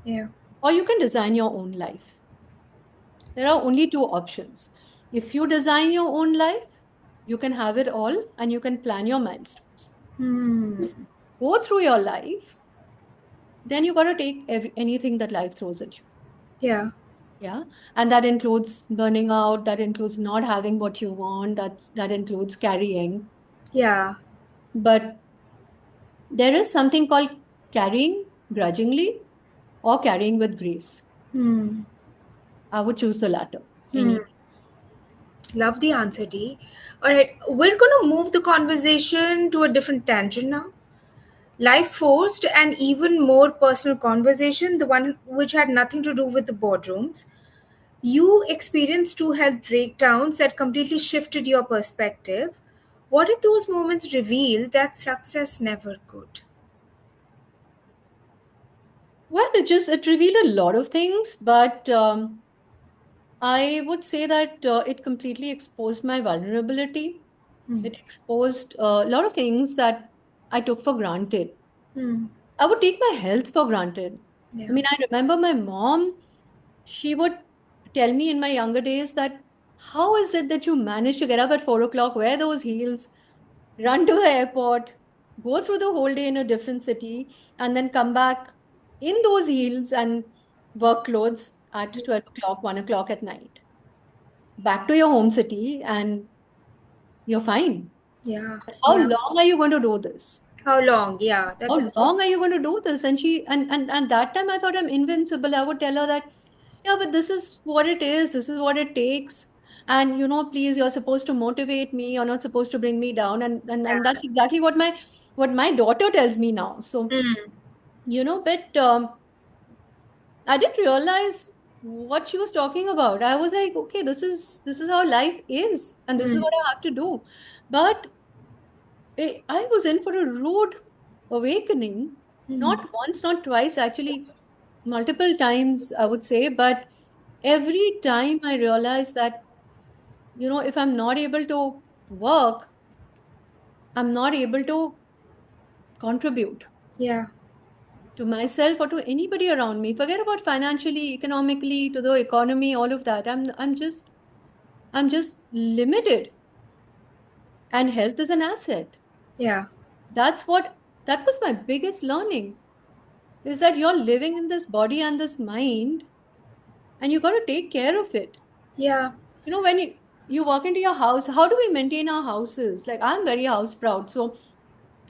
Yeah. or you can design your own life. There are only two options. If you design your own life, you can have it all and you can plan your milestones. Hmm. Just go through your life, then you got to take anything that life throws at you. Yeah. Yeah. And that includes burning out, that includes not having what you want, that includes carrying. Yeah. But there is something called carrying grudgingly or carrying with grace. Hmm. I would choose the latter. Hmm. Any. Love the answer, D. All right, we're going to move the conversation to a different tangent now. Life forced an even more personal conversation, the one which had nothing to do with the boardrooms. You experienced two health breakdowns that completely shifted your perspective. What did those moments reveal that success never could? Well, it revealed a lot of things, but I would say that it completely exposed my vulnerability. Hmm. It exposed a lot of things that I took for granted. Hmm. I would take my health for granted. I Yeah. mean, I remember my mom, she would tell me in my younger days that how is it that you manage to get up at 4 o'clock, wear those heels, run to the airport, go through the whole day in a different city, and then come back in those heels and work clothes at 12 o'clock, 1 o'clock at night, back to your home city, and you're fine. Yeah. How Yeah. long are you going to do this? How long? Yeah, that's How a. long are you going to do this? And and that time I thought I'm invincible. I would tell her that, yeah, but this is what it is. This is what it takes. And please, you're supposed to motivate me. You're not supposed to bring me down. And Yeah. that's exactly what my daughter tells me now. So, Hmm. but I didn't realize what she was talking about. I was like, okay, this is how life is, and this is Hmm. what I have to do. But I was in for a rude awakening, Hmm. not once, not twice, actually, multiple times, I would say. But every time I realized that, if I'm not able to work, I'm not able to contribute. Yeah. to myself or to anybody around me. Forget about financially, economically, to the economy, all of that. I'm just limited. And health is an asset. Yeah. That's what that was my biggest learning, is that you're living in this body and this mind, and you got to take care of it. Yeah. When you walk into your house, how do we maintain our houses? Like, I'm very house proud, so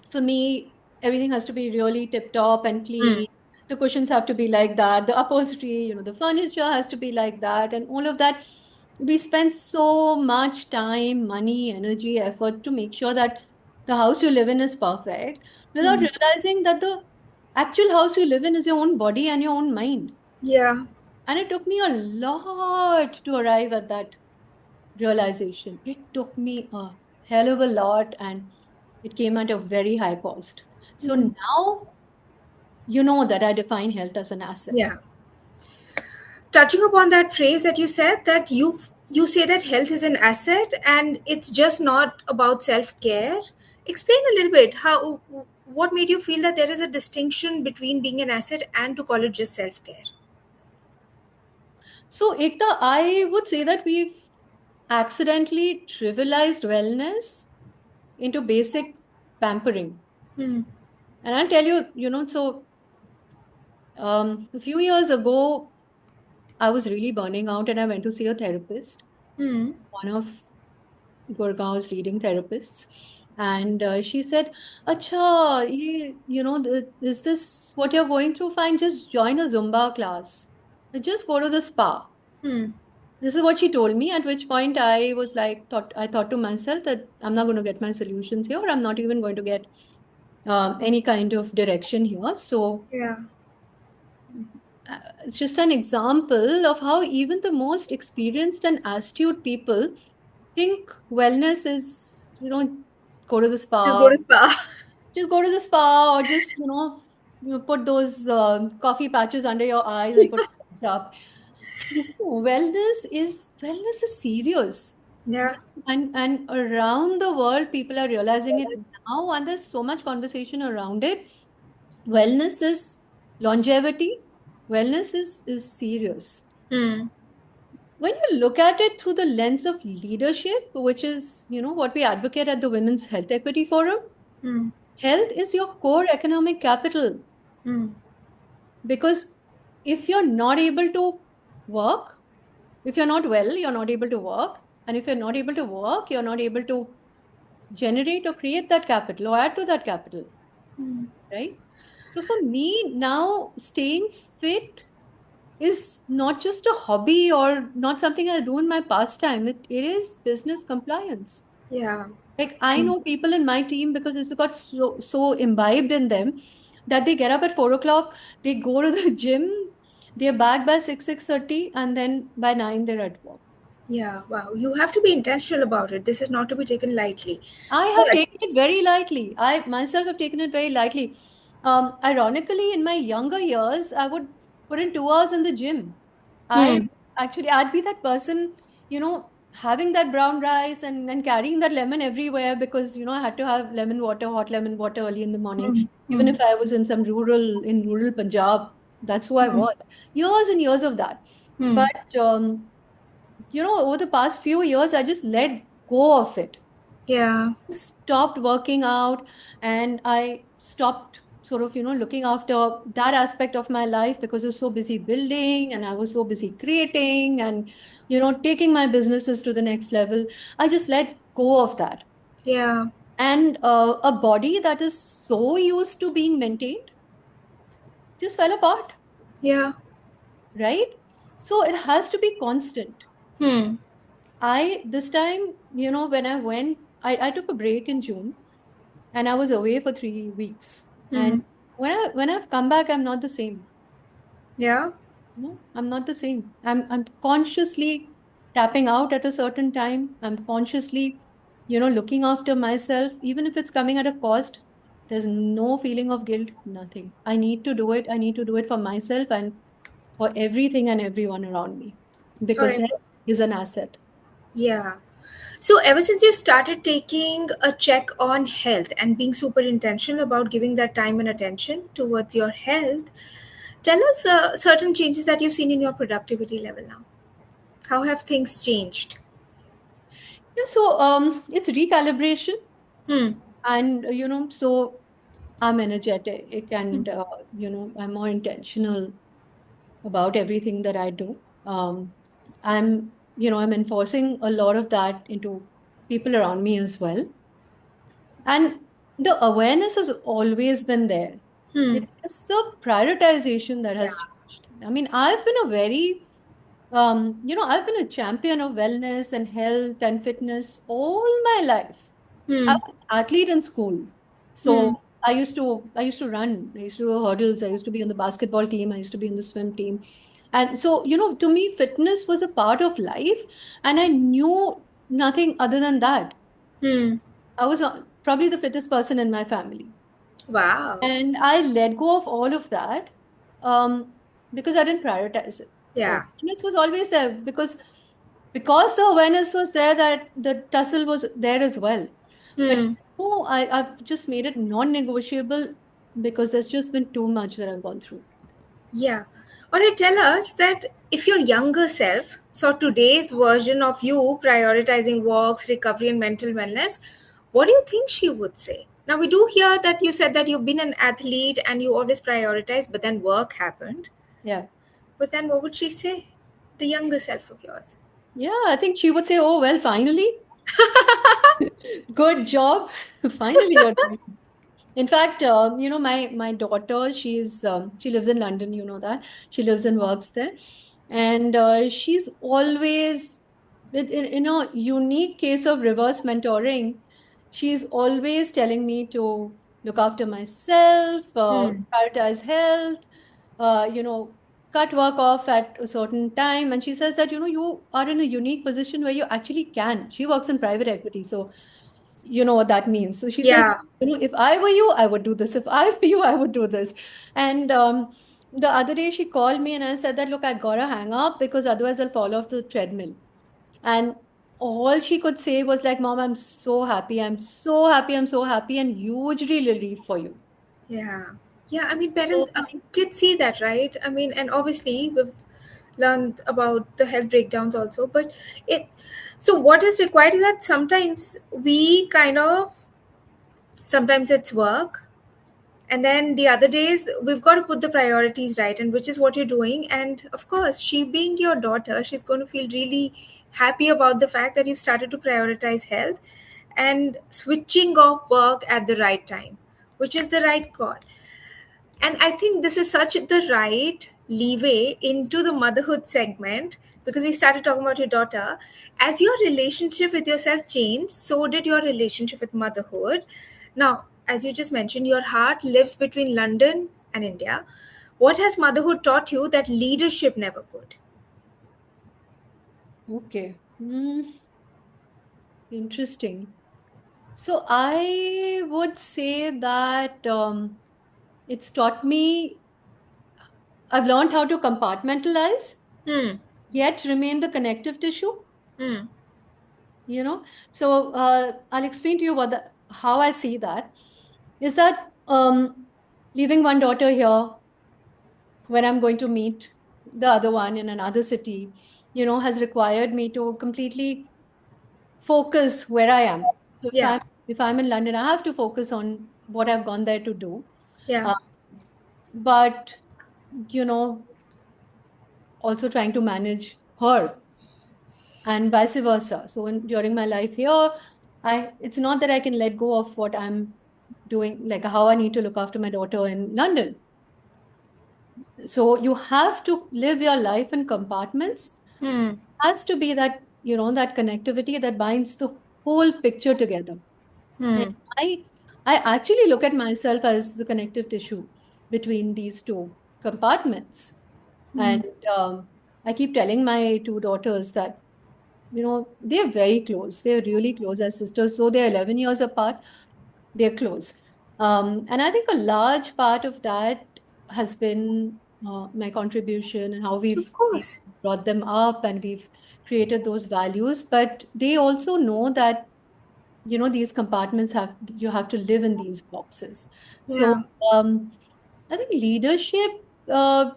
for me, everything has to be really tip top and Hmm. clean. The cushions have to be like that, the upholstery, the furniture has to be like that, and all of that. We spend so much time, money, energy, effort to make sure that the house you live in is perfect, without Hmm. realizing that the actual house you live in is your own body and your own mind. Yeah. And it took me a lot to arrive at that realization. It took me a hell of a lot, and it came at a very high cost. So Hmm. now you know that I define health as an asset. Yeah. Touching upon that phrase that you said, that you say that health is an asset and it's just not about self-care. Explain a little bit how, what made you feel that there is a distinction between being an asset and to call it just self-care. So, Ekta, I would say that we've accidentally trivialized wellness into basic pampering. Hmm. And I'll tell you, a few years ago, I was really burning out and I went to see a therapist, Hmm. one of Gurgaon's leading therapists. And she said, Acha, is this what you're going through? Fine, just join a Zumba class. Just go to the spa. Hmm. This is what she told me, at which point I thought to myself that I'm not going to get my solutions here. I'm not even going to get any kind of direction here. So Yeah. it's just an example of how even the most experienced and astute people think wellness is, go to the Just go spa, to spa. or just, you put those coffee patches under your eyes and put thumbs up. No, wellness is serious. Yeah. And around the world, people are realizing it now, and there's so much conversation around it. Wellness is longevity. Wellness is serious. Hmm. When you look at it through the lens of leadership, which is, what we advocate at the Women's Health Equity Forum, Hmm. health is your core economic capital. Hmm. Because if you're not able to work, if you're not well, you're not able to work. And if you're not able to work, you're not able to generate or create that capital or add to that capital, Hmm. right? So for me, now staying fit is not just a hobby or not something I do in my pastime. It is business compliance. Yeah. Like, I And know people in my team, because it's got so imbibed in them, that they get up at 4 o'clock, they go to the gym, they're back by 6:30, and then by 9 they're at work. yeah, wow. You have to be intentional about it. This is not to be taken lightly. I have But taken it very lightly. I myself have taken it very lightly. Ironically, in my younger years, I would put in 2 hours in the gym. I hmm. I'd be that person, having that brown rice and carrying that lemon everywhere, because, I had to have lemon water, hot lemon water early in the morning. Hmm. Even Hmm. if I was in rural Punjab, that's who I Hmm. was. Years and years of that. Hmm. But, over the past few years, I just let go of it, Yeah. stopped working out, and I stopped sort of, looking after that aspect of my life, because I was so busy building and I was so busy creating and, taking my businesses to the next level. I just let go of that. Yeah. And a body that is so used to being maintained just fell apart, Yeah. right? So it has to be constant. Hmm. This time, when I went, I took a break in June, and I was away for 3 weeks. Hmm. And when I've come back, I'm not the same. Yeah. No, I'm not the same. I'm consciously tapping out at a certain time. I'm consciously, looking after myself, even if it's coming at a cost. There's no feeling of guilt, nothing. I need to do it. I need to do it for myself and for everything and everyone around me, For because every- health is an asset. yeah. So, ever since you started taking a check on health and being super intentional about giving that time and attention towards your health, tell us certain changes that you've seen in your productivity level now. How have things changed? Yeah, so it's recalibration, Hmm. and so I'm energetic, Hmm. and I'm more intentional about everything that I do. I'm enforcing a lot of that into people around me as well. And the awareness has always been there. Hmm. It's just the prioritization that Yeah. has changed. I mean, I've been a champion of wellness and health and fitness all my life. I Hmm. was an athlete in school. Hmm. So I used to run, I used to do hurdles, I used to be on the basketball team, I used to be in the swim team. And so, to me, fitness was a part of life, and I knew nothing other than that. Hmm. I was probably the fittest person in my family. Wow. And I let go of all of that um, because I didn't prioritize it. Yeah. Awareness was always there because the awareness was there, that the tussle was there as well. But Hmm. no, I've just made it non-negotiable because there's just been too much that I've gone through. Yeah. Or tell us that if your younger self saw today's version of you prioritizing walks, recovery, and mental wellness, what do you think she would say? Now, we do hear that you said that you've been an athlete and you always prioritize, but then work happened. Yeah. But then what would she say? The younger self of yours. Yeah, I think she would say, "Oh, well, finally, good job. Finally, you're doing it." In fact, my daughter, she lives in London. You know that she lives and works there, and she's always in a unique case of reverse mentoring. She's always telling me to look after myself, Hmm. prioritize health, uh, you know, cut work off at a certain time. And she says that you are in a unique position where you actually can. She works in private equity, so you know what that means. So she says, Yeah. if I were you, I would do this. If I were you, I would do this. And the other day she called me and I said that, look, I gotta hang up because otherwise I'll fall off the treadmill. And all she could say was like, Mom, I'm so happy. I'm so happy. I'm so happy. And hugely relief for you. Yeah. Yeah. I mean, So, parents, kids see that, right? I mean, and obviously we've learned about the health breakdowns also, but it, so what is required is that sometimes we kind of, sometimes it's work, and then the other days we've got to put the priorities right, and which is what you're doing. And of course, she being your daughter, she's going to feel really happy about the fact that you've started to prioritize health and switching off work at the right time, which is the right call. And I think this is such the right leeway into the motherhood segment, because we started talking about your daughter. As your relationship with yourself changed, so did your relationship with motherhood. Now, as you just mentioned, your heart lives between London and India. What has motherhood taught you that leadership never could? okay. Interesting. So I would say that it's taught me, I've learned how to compartmentalize, Hmm. yet remain the connective tissue. Hmm. you know so I'll explain to you how I see that is that leaving one daughter here when I'm going to meet the other one in another city has required me to completely focus where I am. So Yeah. if I'm in London, I have to focus on what I've gone there to do. Yeah. uh, but you know also trying to manage her and vice versa. So during my life here, it's not that I can let go of what I'm doing, like how I need to look after my daughter in London. So you have to live your life in compartments. Hmm. Has to be that that connectivity that binds the whole picture together. And Hmm. I I actually look at myself as the connective tissue between these two compartments. Hmm. And I keep telling my two daughters that they're very close. They're really close as sisters. So they're 11 years apart. They're close. And I think a large part of that has been my contribution and how Of we've course. brought them up and we've created those values, but they also know that, these compartments you have to live in these boxes. So Yeah. um, I think leadership uh,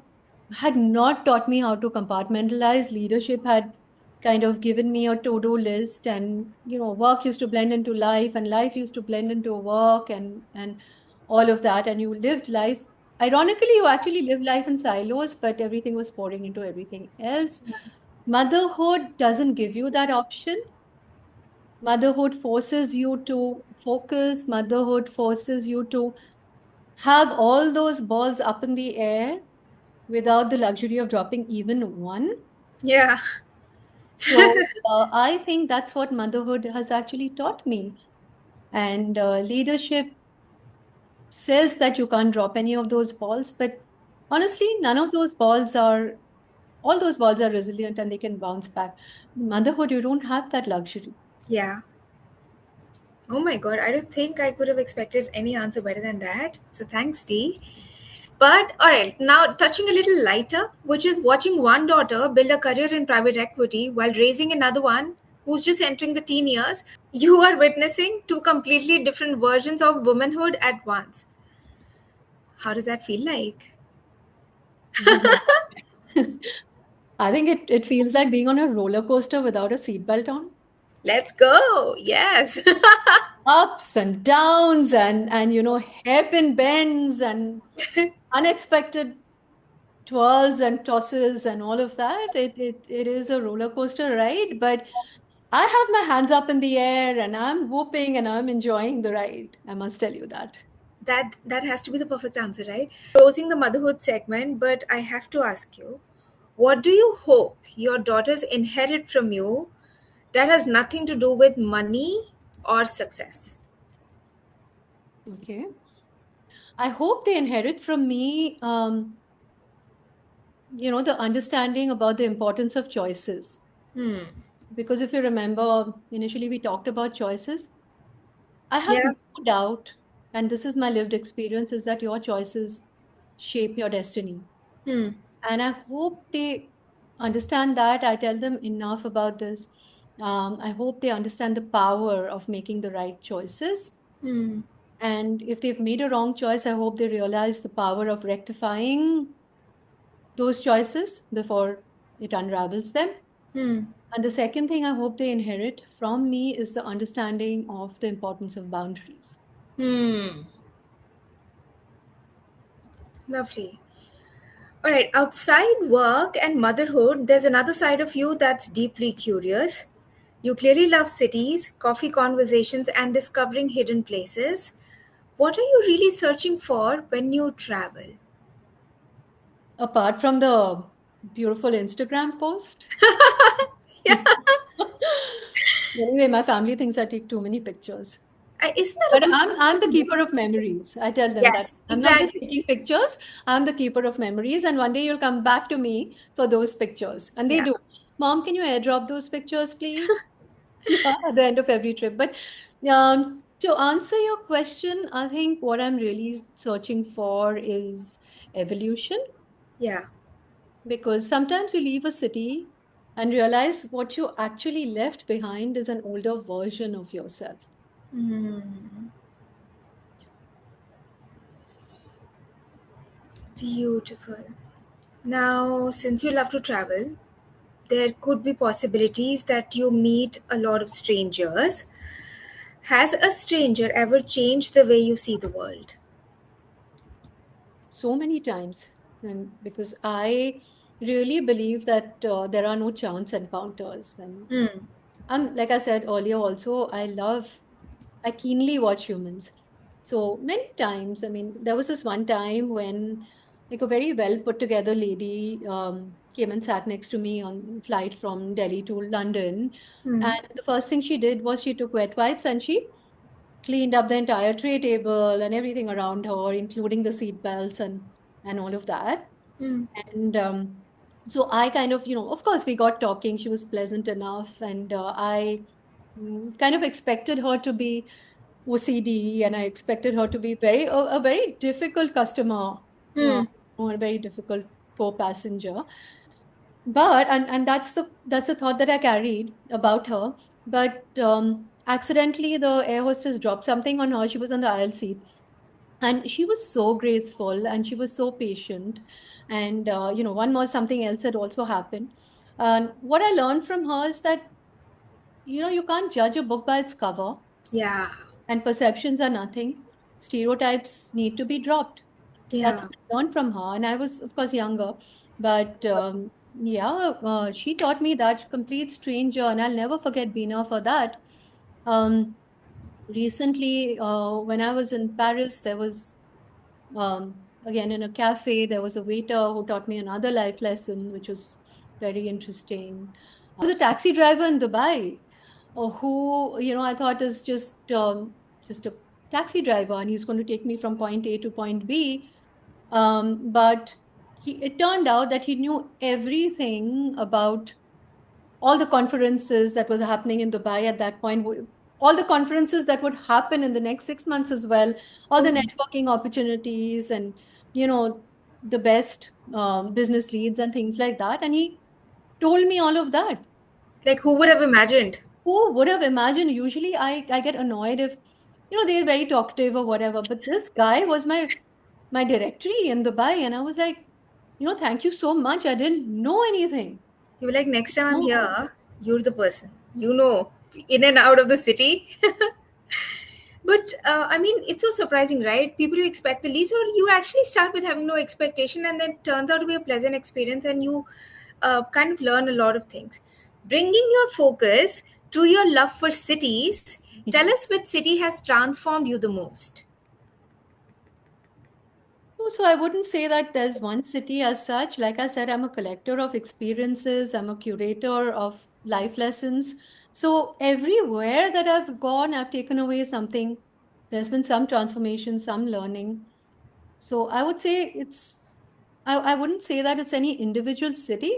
had not taught me how to compartmentalize. Leadership had kind of given me a to-do list, and work used to blend into life, and life used to blend into work, and all of that. And you lived life. Ironically, you actually lived life in silos, but everything was pouring into everything else. Motherhood doesn't give you that option. Motherhood forces you to focus. Motherhood forces you to have all those balls up in the air without the luxury of dropping even one. Yeah. So I think that's what motherhood has actually taught me. And leadership says that you can't drop any of those balls, but honestly, none of those balls are, all those balls are resilient and they can bounce back. Motherhood, you don't have that luxury. Yeah. Oh my god, I don't think I could have expected any answer better than that. So thanks, Dee. But alright, now touching a little lighter, which is watching one daughter build a career in private equity while raising another one who's just entering the teen years. You are witnessing two completely different versions of womanhood at once. How does that feel like? I think it feels like being on a roller coaster without a seatbelt on. Let's go. Yes. Ups and downs and hairpin bends and unexpected twirls and tosses and all of that. It is a roller coaster ride, but I have my hands up in the air and I'm whooping and I'm enjoying the ride. I must tell you that. That has to be the perfect answer, right? Closing the motherhood segment, but I have to ask you, what do you hope your daughters inherit from you that has nothing to do with money or success? Okay. I hope they inherit from me, the understanding about the importance of choices. Hmm. Because if you remember, initially we talked about choices. I have Yeah. no doubt, and this is my lived experience, is that your choices shape your destiny. Hmm. And I hope they understand that. I tell them enough about this. I hope they understand the power of making the right choices. Hmm. And if they've made a wrong choice, I hope they realize the power of rectifying those choices before it unravels them. Hmm. And the second thing I hope they inherit from me is the understanding of the importance of boundaries. Hmm. Lovely. All right. Outside work and motherhood, there's another side of you that's deeply curious. You clearly love cities, coffee conversations, and discovering hidden places. What are you really searching for when you travel? Apart from the beautiful Instagram post, Yeah. anyway, my family thinks I take too many pictures. Isn't that a But good I'm the thing? keeper of memories. I tell them that Yes, I'm not just exactly. taking pictures, I'm the keeper of memories. And one day you'll come back to me for those pictures. And they Yeah. do. Mom, can you airdrop those pictures, please? Yeah, at the end of every trip. But to answer your question, I think what I'm really searching for is evolution, Yeah. because sometimes you leave a city and realize what you actually left behind is an older version of yourself. Mm, beautiful. Now, since you love to travel, there could be possibilities that you meet a lot of strangers. Has a stranger ever changed the way you see the world? So many times. And because I really believe that there are no chance encounters. And Hmm. like I said earlier, also, I keenly watch humans. So many times, I mean, there was this one time when like a very well put together lady came and sat next to me on flight from Delhi to London. Hmm. And the first thing she did was she took wet wipes and she cleaned up the entire tray table and everything around her, including the seat belts and all of that. Hmm. And so I kind of, of course, we got talking. She was pleasant enough, and I kind of expected her to be OCD, and I expected her to be a very difficult customer, Hmm. or a very difficult co-passenger. But and that's the thought that I carried about her. But accidentally, the air hostess dropped something on her. She was on the aisle seat, and she was so graceful and she was so patient. And one more something else had also happened. And what I learned from her is that you can't judge a book by its cover, Yeah. and perceptions are nothing. Stereotypes need to be dropped. That's Yeah. what I learned from her. And I was, of course, younger. But yeah, she taught me that complete stranger. And I'll never forget Bina for that. Um, Recently, when I was in Paris, there was, again, in a cafe, there was a waiter who taught me another life lesson, which was very interesting. I was a taxi driver in Dubai who I thought is just a taxi driver, and he's going to take me from point A to point B. But it turned out that he knew everything about all the conferences that was happening in Dubai at that point, all the conferences that would happen in the next 6 months as well, all the Oh, networking opportunities, and the best business leads and things like that. And he told me all of that. like who would have imagined? Who would have imagined? Usually, I get annoyed if they're very talkative or whatever. But this guy was my directory in Dubai, and I was like, thank you so much. I didn't know anything. You were like, next time I'm No. here, you're the person. You know, in and out of the city. But I mean, it's so surprising, right? People you expect the least, or you actually start with having no expectation, and then it turns out to be a pleasant experience, and you kind of learn a lot of things. Bringing your focus to your love for cities, tell us which city has transformed you the most. No, so I wouldn't say that there's one city as such. Like I said, I'm a collector of experiences, I'm a curator of life lessons. So everywhere that I've gone, I've taken away something. There's been some transformation, some learning. So I would say I wouldn't say that it's any individual city.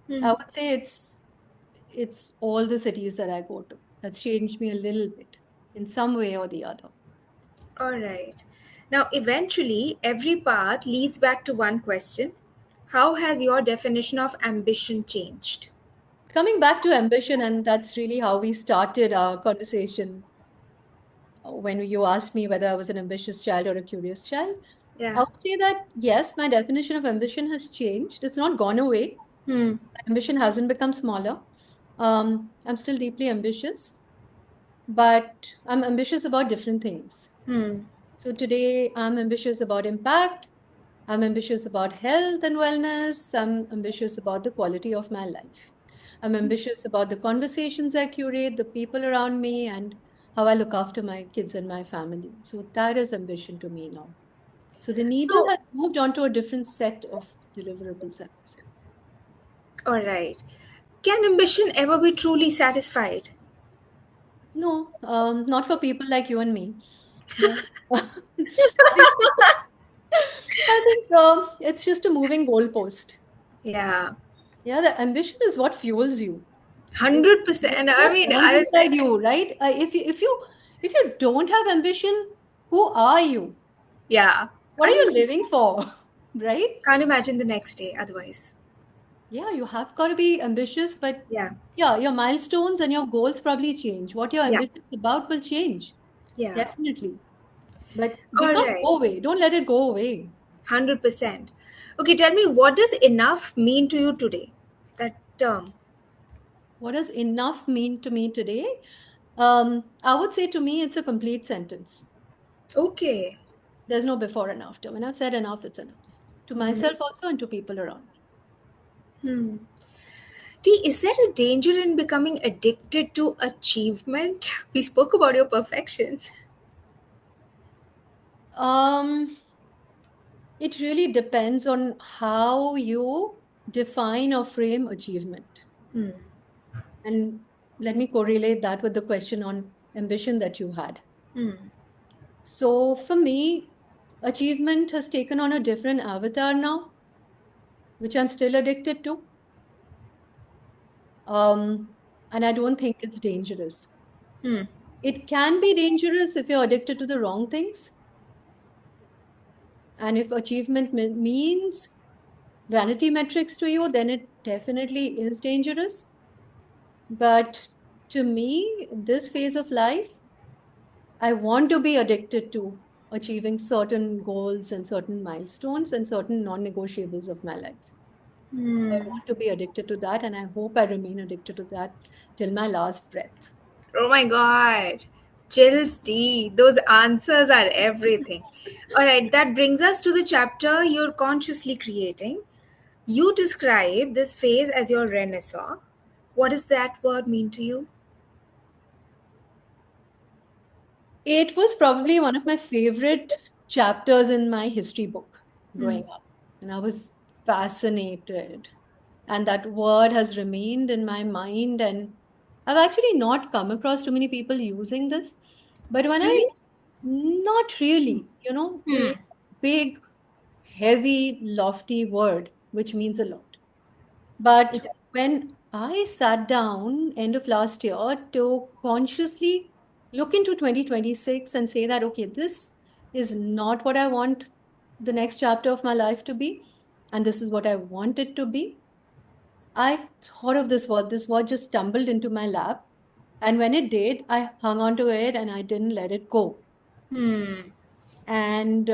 I Hmm. would say it's all the cities that I go to. That's changed me a little bit in some way or the other. All right. Now, eventually, every path leads back to one question: how has your definition of ambition changed? Coming back to ambition, and that's really how we started our conversation when you asked me whether I was an ambitious child or a curious child. I Yeah. would say that yes, my definition of ambition has changed. It's not gone away. Hmm. Ambition hasn't become smaller. I'm still deeply ambitious, but I'm ambitious about different things. Hmm. So today, I'm ambitious about impact. I'm ambitious about health and wellness. I'm ambitious about the quality of my life. I'm ambitious about the conversations I curate, the people around me, and how I look after my kids and my family. So that is ambition to me now. So the needle So, has moved on to a different set of deliverables, I would say. all right. Can ambition ever be truly satisfied? No, not for people like you and me. No. I think it's just a moving goalpost. Yeah, Yeah, the ambition is what fuels you. It's 100%. I what mean, burns I was inside like, you, right? If you don't have ambition, who are you? yeah. What I are you mean, living for? Right? can't imagine the next day otherwise. Yeah, you have got to be ambitious, but Yeah, yeah, your milestones and your goals probably change. What you're yeah, ambitious about will change, yeah. definitely. But All will not right, go away. Don't let it go away. 100%. Okay, tell me, what does enough mean to you today? That term. What does enough mean to me today? I would say to me, it's a complete sentence. Okay. There's no before and after. When I've said enough, it's enough. To Hmm. myself also and to people around me. Hmm. T, is there a danger in becoming addicted to achievement? We spoke about your perfection. Um, it really depends on how you define or frame achievement. Hmm. And let me correlate that with the question on ambition that you had. Hmm. So for me, achievement has taken on a different avatar now, which I'm still addicted to. And I don't think it's dangerous. Hmm. It can be dangerous if you're addicted to the wrong things. And if achievement means vanity metrics to you, then it definitely is dangerous. But to me, this phase of life, I want to be addicted to achieving certain goals and certain milestones and certain non-negotiables of my life. I Hmm. want to be addicted to that, and I hope I remain addicted to that till my last breath. Oh my god. Chills D. Those answers are everything. Alright, that brings us to the chapter you're consciously creating. You describe this phase as your renaissance. What does that word mean to you? It was probably one of my favorite chapters in my history book Hmm. growing up. And I was fascinated. And that word has remained in my mind. And I've actually not come across too many people using this. But when I, Really? not really, Hmm. it's a big, heavy, lofty word, which means a lot. But It. when I sat down end of last year to consciously look into 2026 and say that, okay, this is not what I want the next chapter of my life to be, and this is what I want it to be, I thought of this word. This word just stumbled into my lap. And when it did, I hung on to it and I didn't let it go. Hmm. And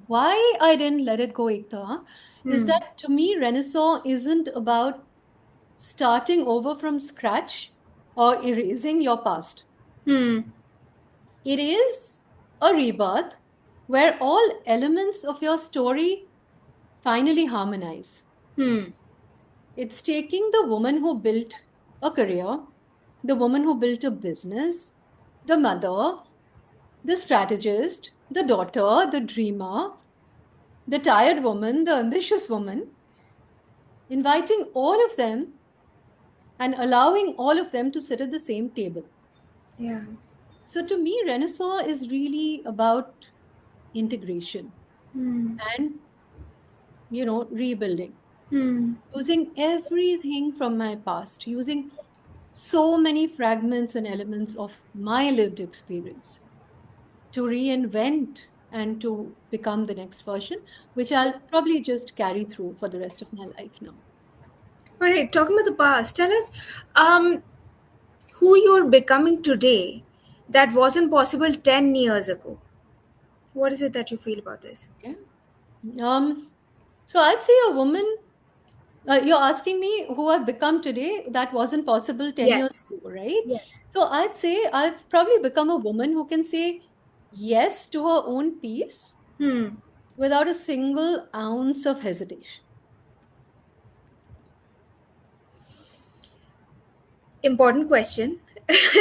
why I didn't let it go, Ekta, is Hmm. that to me, Renaissance isn't about starting over from scratch or erasing your past. Hmm. It is a rebirth where all elements of your story finally harmonize. Hmm. It's taking the woman who built a career, the woman who built a business, the mother, the strategist, the daughter, the dreamer, the tired woman, the ambitious woman, inviting all of them and allowing all of them to sit at the same table. Yeah. So to me, Renaissance is really about integration Hmm. and, rebuilding, Hmm. using everything from my past, using so many fragments and elements of my lived experience to reinvent and to become the next version, which I'll probably just carry through for the rest of my life now. All right. Talking about the past, tell us, um, who you're becoming today that wasn't possible 10 years ago. What is it that you feel about this? Okay. Um, so I'd say a woman, you're asking me who I've become today that wasn't possible 10 years Yes. ago, right? Yes. So I'd say I've probably become a woman who can say yes to her own peace Hmm. without a single ounce of hesitation. Important question.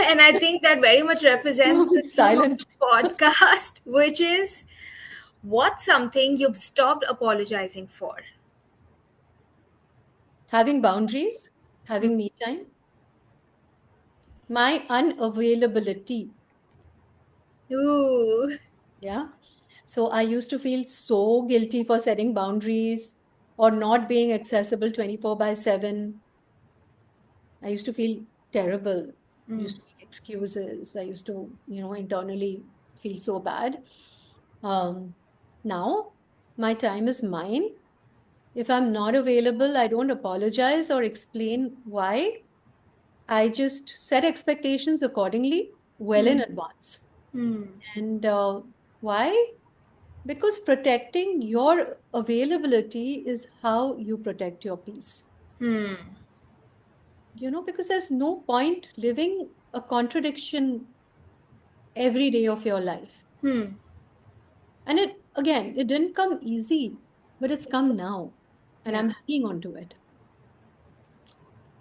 And I think that very much represents the theme of Silent. the podcast, which is what's something you've stopped apologizing for? Having boundaries, having me time, my unavailability. Ooh. Yeah. So I used to feel so guilty for setting boundaries or not being accessible 24 by 7. I used to feel terrible. Used to make excuses. I used to, internally feel so bad. Um, Now my time is mine. If I'm not available, I don't apologize or explain why. I just set expectations accordingly well in advance. Hmm. And why? Because protecting your availability is how you protect your peace. Hmm. Because there's no point living a contradiction every day of your life. Hmm. And it didn't come easy, but it's come now. And Yeah. I'm hanging on to it.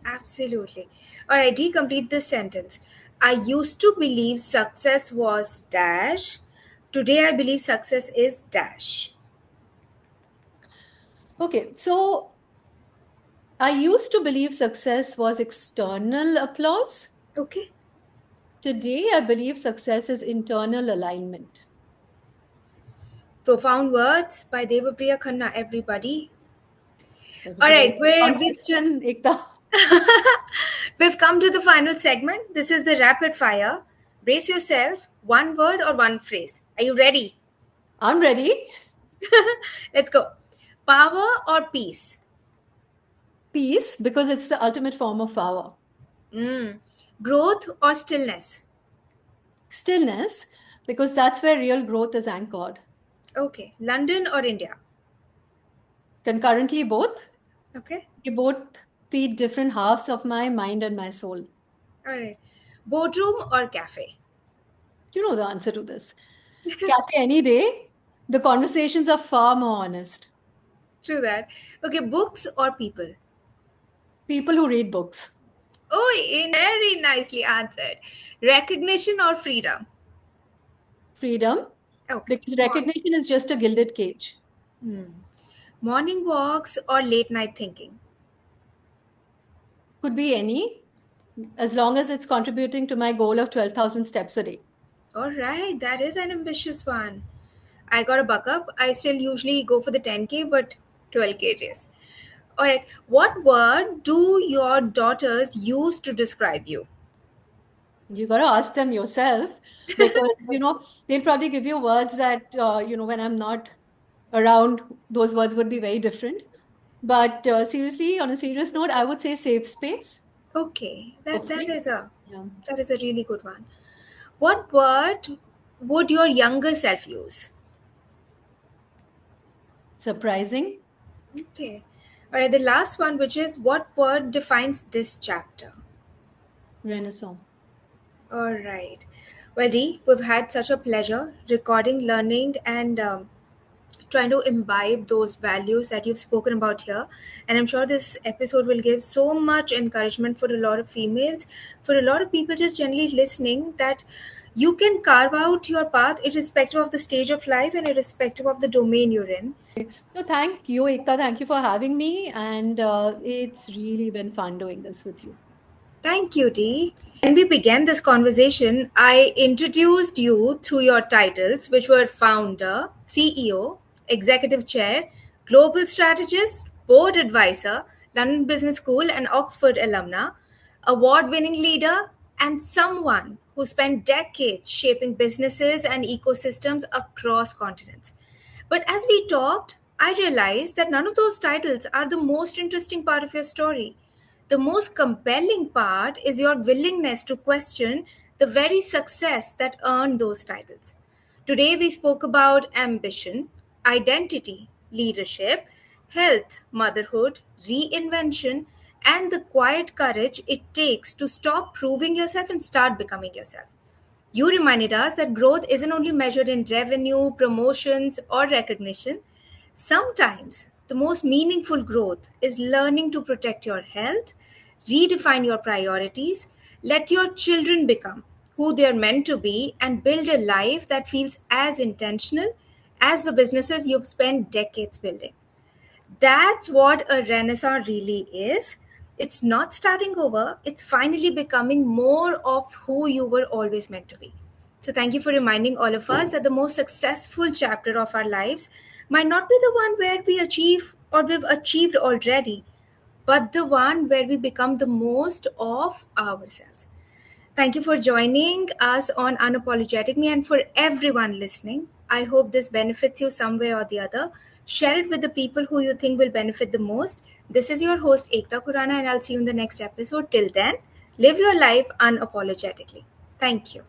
Absolutely. All right, decomplete this sentence. I used to believe success was dash. Today I believe success is dash. Okay, so I used to believe success was external applause. Okay. Today, I believe success is internal alignment. Profound words by Devapriya Khanna, everybody. That was All a very right, profound we've question, Ekta. we've come to the final segment. This is the rapid fire. Brace yourself. One word or one phrase. Are you ready? I'm ready. Let's go. Power or peace? Peace, because it's the ultimate form of power. Mm. Growth or stillness? Stillness, because that's where real growth is anchored. Okay. London or India? Concurrently, both. Okay. They both feed different halves of my mind and my soul. All right. Boardroom or cafe? You know the answer to this. Cafe any day. The conversations are far more honest. True that. Okay. Books or people? People who read books. Oh, very nicely answered. Recognition or freedom? Freedom, Okay. because recognition is just a gilded cage. Morning walks or late night thinking? Could be any, as long as it's contributing to my goal of 12,000 steps a day. All right, that is an ambitious one. I got a buck up. I still usually go for the 10K, but 12K is. All right, what word do your daughters use to describe you? You got to ask them yourself because, they'll probably give you words that, when I'm not around, those words would be very different. But seriously, on a serious note, I would say safe space. Okay, that Hopefully. is a Yeah. that is a really good one. What word would your younger self use? Surprising. Okay. All right, the last one, which is what word defines this chapter? Renaissance. All right. Well, Dee, we've had such a pleasure recording, learning, and trying to imbibe those values that you've spoken about here. And I'm sure this episode will give so much encouragement for a lot of females, for a lot of people just generally listening, that you can carve out your path irrespective of the stage of life and irrespective of the domain you're in. So thank you, Ekta. Thank you for having me. And it's really been fun doing this with you. Thank you, Dee. When we began this conversation, I introduced you through your titles, which were founder, CEO, executive chair, global strategist, board advisor, London Business School, and Oxford alumna, award winning leader, and someone who spent decades shaping businesses and ecosystems across continents. But as we talked, I realized that none of those titles are the most interesting part of your story. The most compelling part is your willingness to question the very success that earned those titles. Today, we spoke about ambition, identity, leadership, health, motherhood, reinvention, and the quiet courage it takes to stop proving yourself and start becoming yourself. You reminded us that growth isn't only measured in revenue, promotions, or recognition. Sometimes the most meaningful growth is learning to protect your health, redefine your priorities, let your children become who they are meant to be, and build a life that feels as intentional as the businesses you've spent decades building. That's what a renaissance really is. It's not starting over, it's finally becoming more of who you were always meant to be. So, thank you for reminding all of us that the most successful chapter of our lives might not be the one where we achieve or we've achieved already, but the one where we become the most of ourselves. Thank you for joining us on Unapologetic Me, and for everyone listening. I hope this benefits you some way or the other. Share it with the people who you think will benefit the most. This is your host, Ekta Kurana, and I'll see you in the next episode. Till then, live your life unapologetically. Thank you.